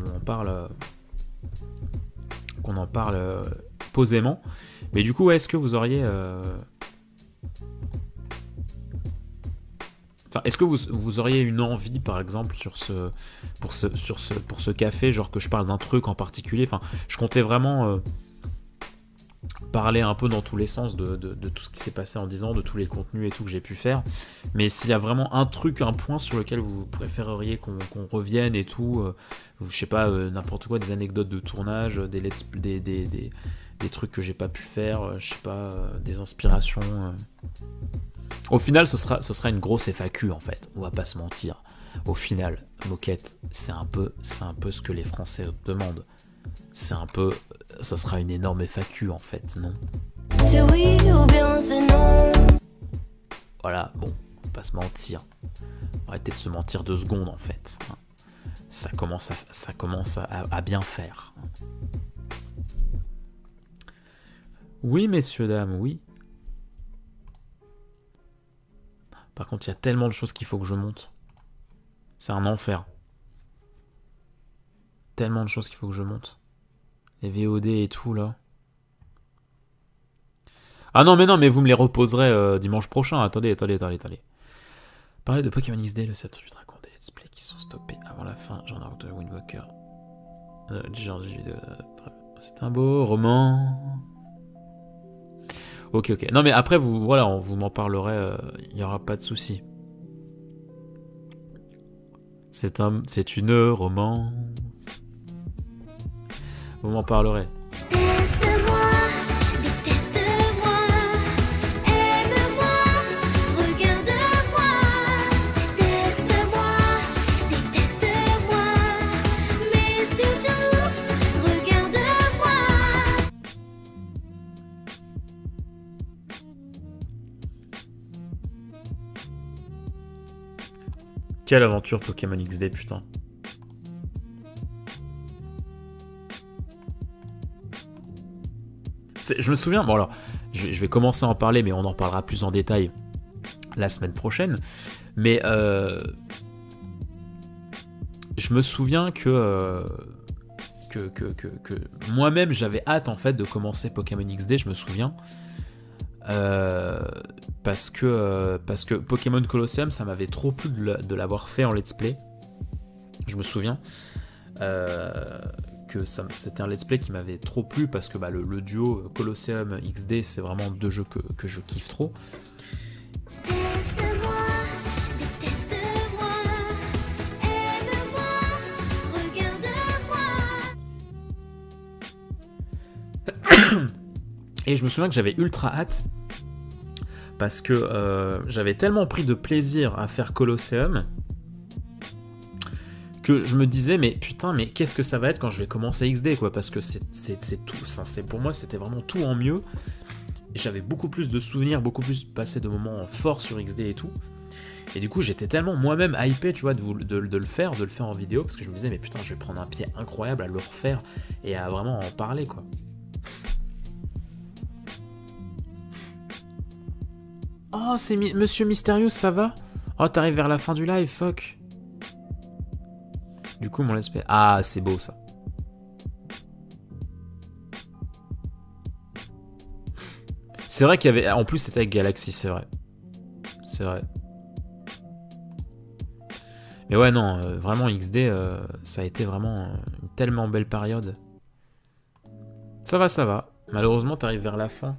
en parle posément. Mais du coup, ouais, est-ce que vous auriez enfin, est-ce que vous auriez une envie, par exemple, pour ce café, genre que je parle d'un truc en particulier. Enfin, je comptais vraiment parler un peu dans tous les sens de tout ce qui s'est passé en 10 ans, de tous les contenus et tout que j'ai pu faire. Mais s'il y a vraiment un truc, un point sur lequel vous préféreriez qu'on revienne et tout, je sais pas, n'importe quoi, des anecdotes de tournage, des trucs que j'ai pas pu faire, je sais pas, des inspirations. Au final, ce sera une grosse FAQ en fait, on va pas se mentir. Au final, Moquette, c'est un peu ce que les Français demandent. C'est un peu... Ce sera une énorme FAQ en fait, non? C'est oui ou bien c'est non. Voilà, bon, on va pas se mentir. Arrêtez de se mentir 2 secondes en fait. Ça commence à bien faire. Oui, messieurs, dames, oui. Par contre, il y a tellement de choses qu'il faut que je monte. C'est un enfer. Tellement de choses qu'il faut que je monte. Les VOD et tout, là. Ah non, mais vous me les reposerez dimanche prochain. Attendez. Parler de Pokémon XD, le sceptre du dragon, des let's play qui sont stoppés avant la fin. J'en ai retrouvé Windwalker. C'est un beau roman. Ok. Non, mais après, vous m'en parlerez. Il n'y aura pas de souci. C'est une romance. Vous m'en parlerez. Teste-moi, déteste-moi. Quelle aventure Pokémon XD, putain. Je me souviens, bon alors, je vais commencer à en parler, mais on en parlera plus en détail la semaine prochaine. Mais je me souviens que moi-même j'avais hâte en fait de commencer Pokémon XD, je me souviens. Parce que Pokémon Colosseum, ça m'avait trop plu de l'avoir fait en let's play. Je me souviens que c'était un let's play qui m'avait trop plu parce que le duo Colosseum XD, c'est vraiment deux jeux que je kiffe trop. Déteste-moi, déteste-moi, aime-moi, regarde-moi. Et je me souviens que j'avais ultra hâte parce que j'avais tellement pris de plaisir à faire Colosseum que je me disais mais putain, mais qu'est-ce que ça va être quand je vais commencer XD, quoi, parce que c'est tout ça, pour moi c'était vraiment tout en mieux. J'avais beaucoup plus de souvenirs, beaucoup plus passé de moments forts sur XD et tout. Et du coup j'étais tellement moi-même hypé, tu vois, de le faire en vidéo, parce que je me disais mais putain, je vais prendre un pied incroyable à le refaire et à vraiment en parler, quoi. Oh, c'est Monsieur Mysterious, ça va? Oh, t'arrives vers la fin du live, fuck. Du coup, mon let's play... Ah, c'est beau, ça. C'est vrai qu'il y avait... En plus, c'était avec Galaxy, c'est vrai. C'est vrai. Mais ouais, non, vraiment, XD, ça a été vraiment une tellement belle période. Ça va, ça va. Malheureusement, t'arrives vers la fin.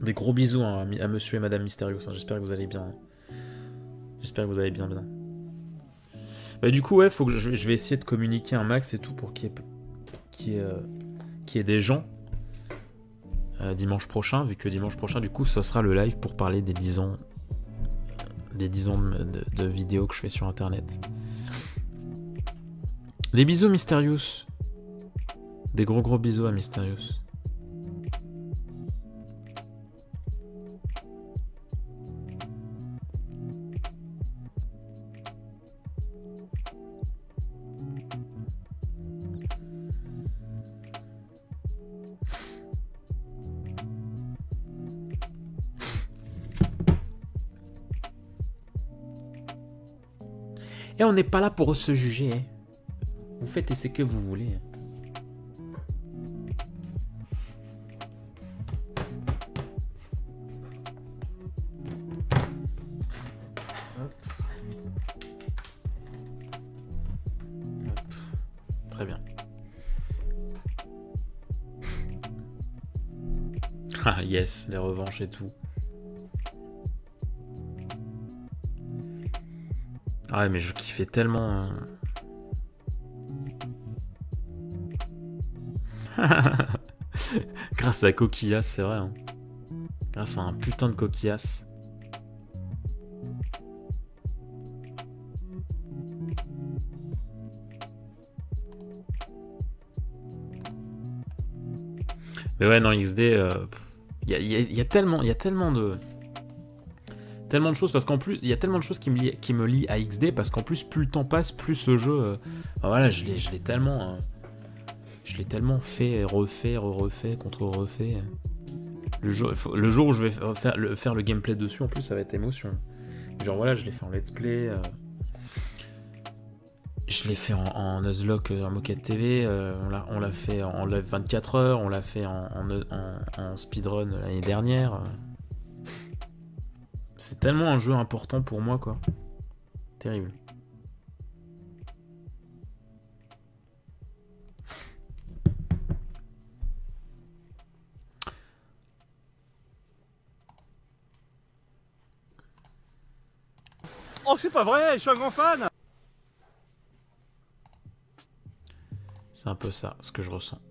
Des gros bisous à Monsieur et Madame Mysterious. J'espère que vous allez bien. J'espère que vous allez bien. Bah, du coup, ouais, faut que je vais essayer de communiquer un max et tout pour qu'il y ait des gens dimanche prochain, vu que dimanche prochain, du coup, ce sera le live pour parler des 10 ans de vidéos que je fais sur Internet. Des bisous, Mysterious. Des gros bisous à Mysterious. Et on n'est pas là pour se juger. Hein. Vous faites et c'est que vous voulez. Hop. Hop. Très bien. Ah yes, les revanches et tout. Ah ouais, mais je kiffais tellement... Grâce à Coquillas, c'est vrai. Hein. Grâce à un putain de Coquillas. Mais ouais, non, XD... Il y a tellement de... Tellement de choses, parce qu'en plus, il y a tellement de choses qui me lient à XD, parce qu'en plus, plus le temps passe, plus ce jeu... voilà, je l'ai tellement... je l'ai tellement fait, refait, contre-refait. Le jour où je vais faire le gameplay dessus, en plus, ça va être émotion. Genre voilà, je l'ai fait en let's play... je l'ai fait en Nuzlocke, en Moquette TV, on l'a fait en live 24 heures, on l'a fait en speedrun l'année dernière... C'est tellement un jeu important pour moi, quoi. Terrible. Oh, c'est pas vrai, je suis un grand fan. C'est un peu ça, ce que je ressens.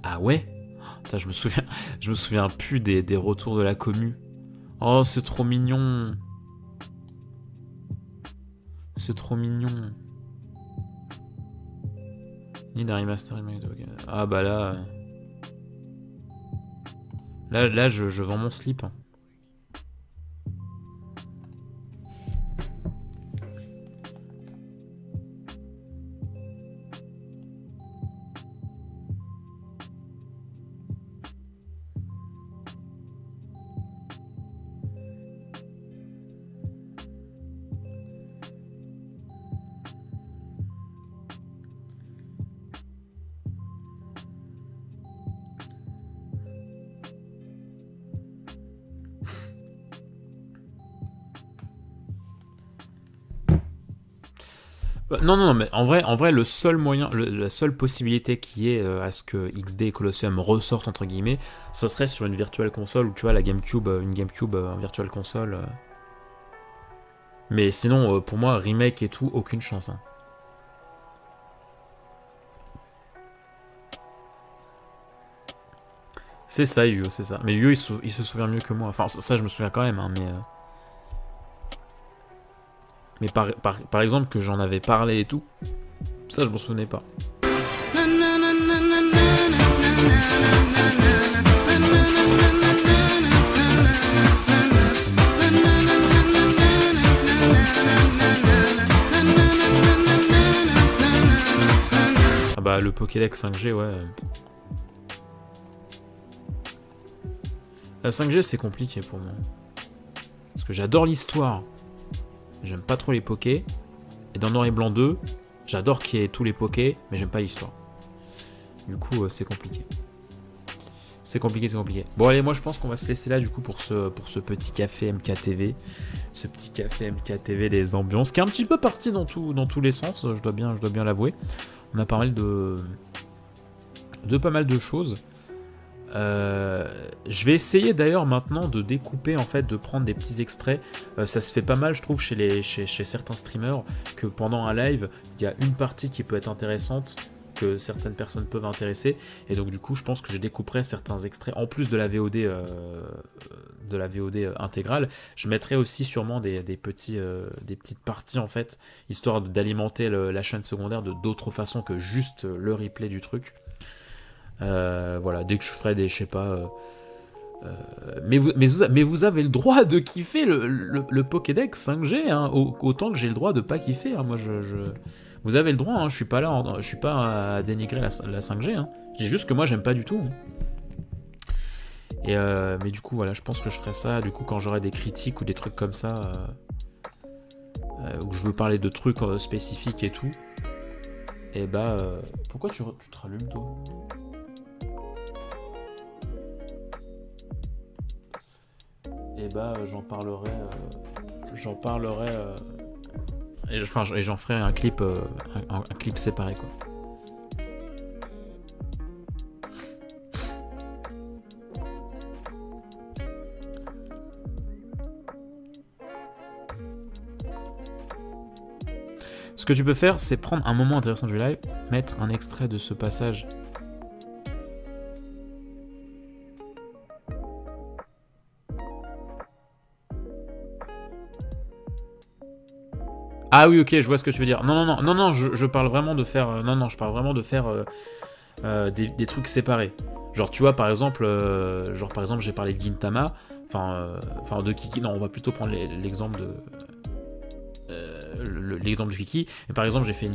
Ah ouais? Putain, je me souviens plus des retours de la commu. Oh, c'est trop mignon. C'est trop mignon. Ni d'un remaster. Ah bah là... Là je vends mon slip. Hein. Non, mais en vrai, le seul moyen, la seule possibilité qui est à ce que XD et Colosseum ressortent entre guillemets, ce serait sur une virtual console ou tu vois la GameCube, une GameCube en virtual console. Mais sinon, pour moi, remake et tout, aucune chance. Hein. C'est ça, Yu, c'est ça. Mais Yu, il se souvient mieux que moi. Enfin, ça je me souviens quand même, hein, mais. Mais par exemple, que j'en avais parlé et tout, ça je m'en souvenais pas. Ah bah le Pokédex 5G, ouais. La 5G c'est compliqué pour moi. Parce que j'adore l'histoire. J'aime pas trop les pokés. Et dans Noir et Blanc 2, j'adore qu'il y ait tous les pokés, mais j'aime pas l'histoire. Du coup, c'est compliqué. C'est compliqué. Bon, allez, moi je pense qu'on va se laisser là du coup pour ce petit café MKTV. Ce petit café MKTV, les ambiances, qui est un petit peu parti dans tous les sens, je dois bien l'avouer. On a parlé de pas mal de choses. Je vais essayer d'ailleurs maintenant de découper, en fait, de prendre des petits extraits. Ça se fait pas mal, je trouve, chez certains streamers, que pendant un live, il y a une partie qui peut être intéressante, que certaines personnes peuvent intéresser, et donc du coup, je pense que je découperai certains extraits, en plus de la VOD, intégrale. Je mettrai aussi sûrement des petites parties, en fait, histoire d'alimenter la chaîne secondaire de d'autres façons que juste le replay du truc. Voilà, dès que je ferai des, je sais pas... mais vous avez le droit de kiffer le Pokédex 5G, hein, autant que j'ai le droit de pas kiffer. Hein, moi, vous avez le droit, hein, je suis pas là, je suis pas à dénigrer la 5G. Hein. Je dis juste que moi, j'aime pas du tout. Hein. Et mais du coup, voilà, je pense que je ferai ça. Du coup, quand j'aurai des critiques ou des trucs comme ça, où je veux parler de trucs spécifiques et tout, et bah, pourquoi tu te rallumes, toi ? Et bah j'en parlerai et j'en ferai un clip séparé quoi. Ce que tu peux faire, c'est prendre un moment intéressant du live, mettre un extrait de ce passage. Ah oui, ok, je vois ce que tu veux dire. Non, je parle vraiment de faire... je parle vraiment de faire des trucs séparés. Genre, tu vois, par exemple, j'ai parlé de Gintama, enfin de Kiki. Non, on va plutôt prendre l'exemple de... l'exemple de Kiki. Et par exemple, j'ai fait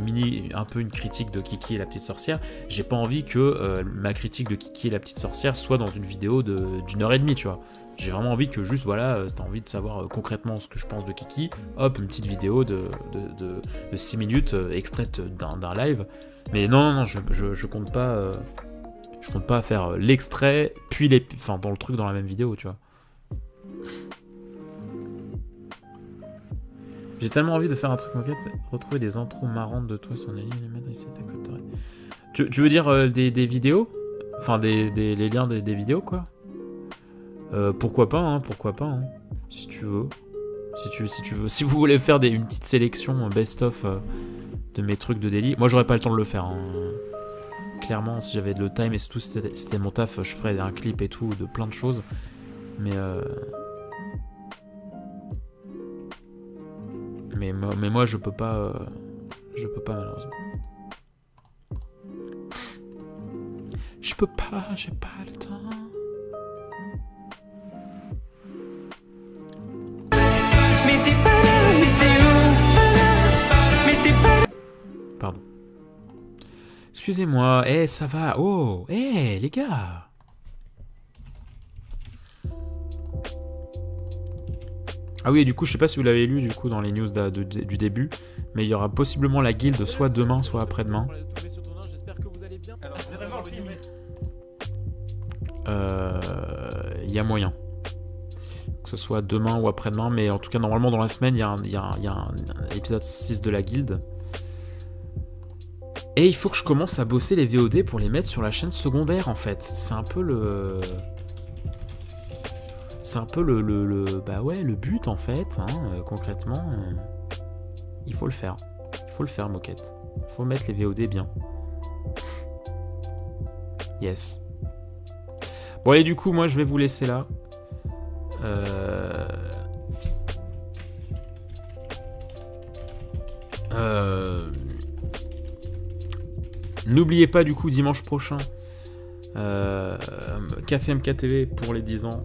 un peu une critique de Kiki et la petite sorcière. J'ai pas envie que ma critique de Kiki et la petite sorcière soit dans une vidéo d'une heure et demie, tu vois. J'ai vraiment envie que juste, voilà, si t'as envie de savoir concrètement ce que je pense de Kiki, hop, une petite vidéo de 6 minutes extraite d'un live. Mais non, je compte pas faire l'extrait, puis dans le truc dans la même vidéo, tu vois. J'ai tellement envie de faire un truc moquette, retrouver des intros marrantes de toi sur les lignes, les mettre ici, t'accepterais. Tu veux dire des vidéos ? Enfin, les liens des vidéos, quoi. Pourquoi pas, hein, si tu veux. Si tu veux. Si vous voulez faire une petite sélection best-of de mes trucs de daily, moi j'aurais pas le temps de le faire. Hein. Clairement, si j'avais le time et tout, c'était mon taf, je ferais un clip et tout, de plein de choses. Mais moi je peux pas malheureusement. Je peux pas, j'ai pas le temps. Pardon. Excusez-moi, ça va. Oh, les gars. Ah oui, et du coup, je sais pas si vous l'avez lu du coup dans les news du début, mais il y aura possiblement la guilde soit demain, soit après-demain. Il y a moyen que ce soit demain ou après-demain, mais en tout cas normalement dans la semaine il y a un épisode 6 de la guilde. Et il faut que je commence à bosser les VOD pour les mettre sur la chaîne secondaire en fait. C'est un peu le... C'est un peu bah ouais, le but en fait, hein, concrètement. Il faut le faire. Il faut le faire, Moquette. Il faut mettre les VOD bien. Yes. Bon allez, du coup, moi je vais vous laisser là. N'oubliez pas du coup dimanche prochain Café MKTV pour les 10 ans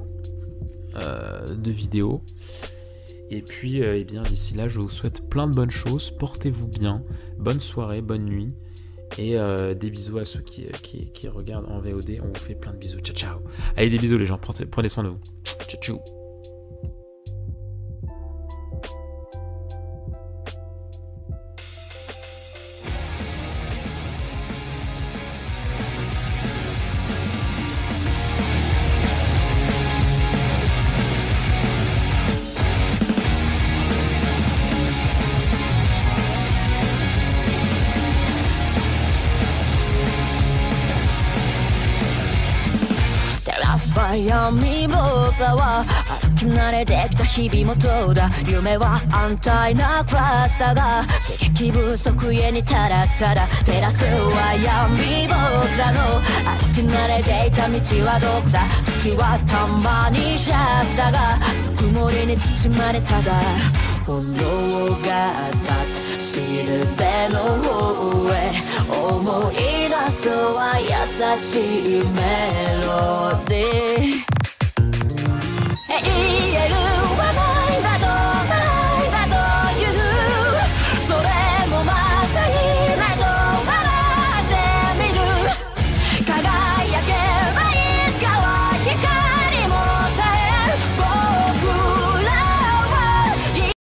de vidéo. Et puis eh bien d'ici là je vous souhaite plein de bonnes choses, portez-vous bien, bonne soirée, bonne nuit et des bisous à ceux qui regardent en VOD. On vous fait plein de bisous, ciao ciao. Allez, des bisous les gens, prenez soin de vous, ciao ciao.闇僕らは歩き慣れてきた日々もどうだ夢は安泰なクラスだが刺激不足家にただただ照らすは闇僕らの歩き慣れていた道はどこだ時はたまにシャフだが曇りに包まれただ炎が立つしるべの上思い出すは優しいメロディー言える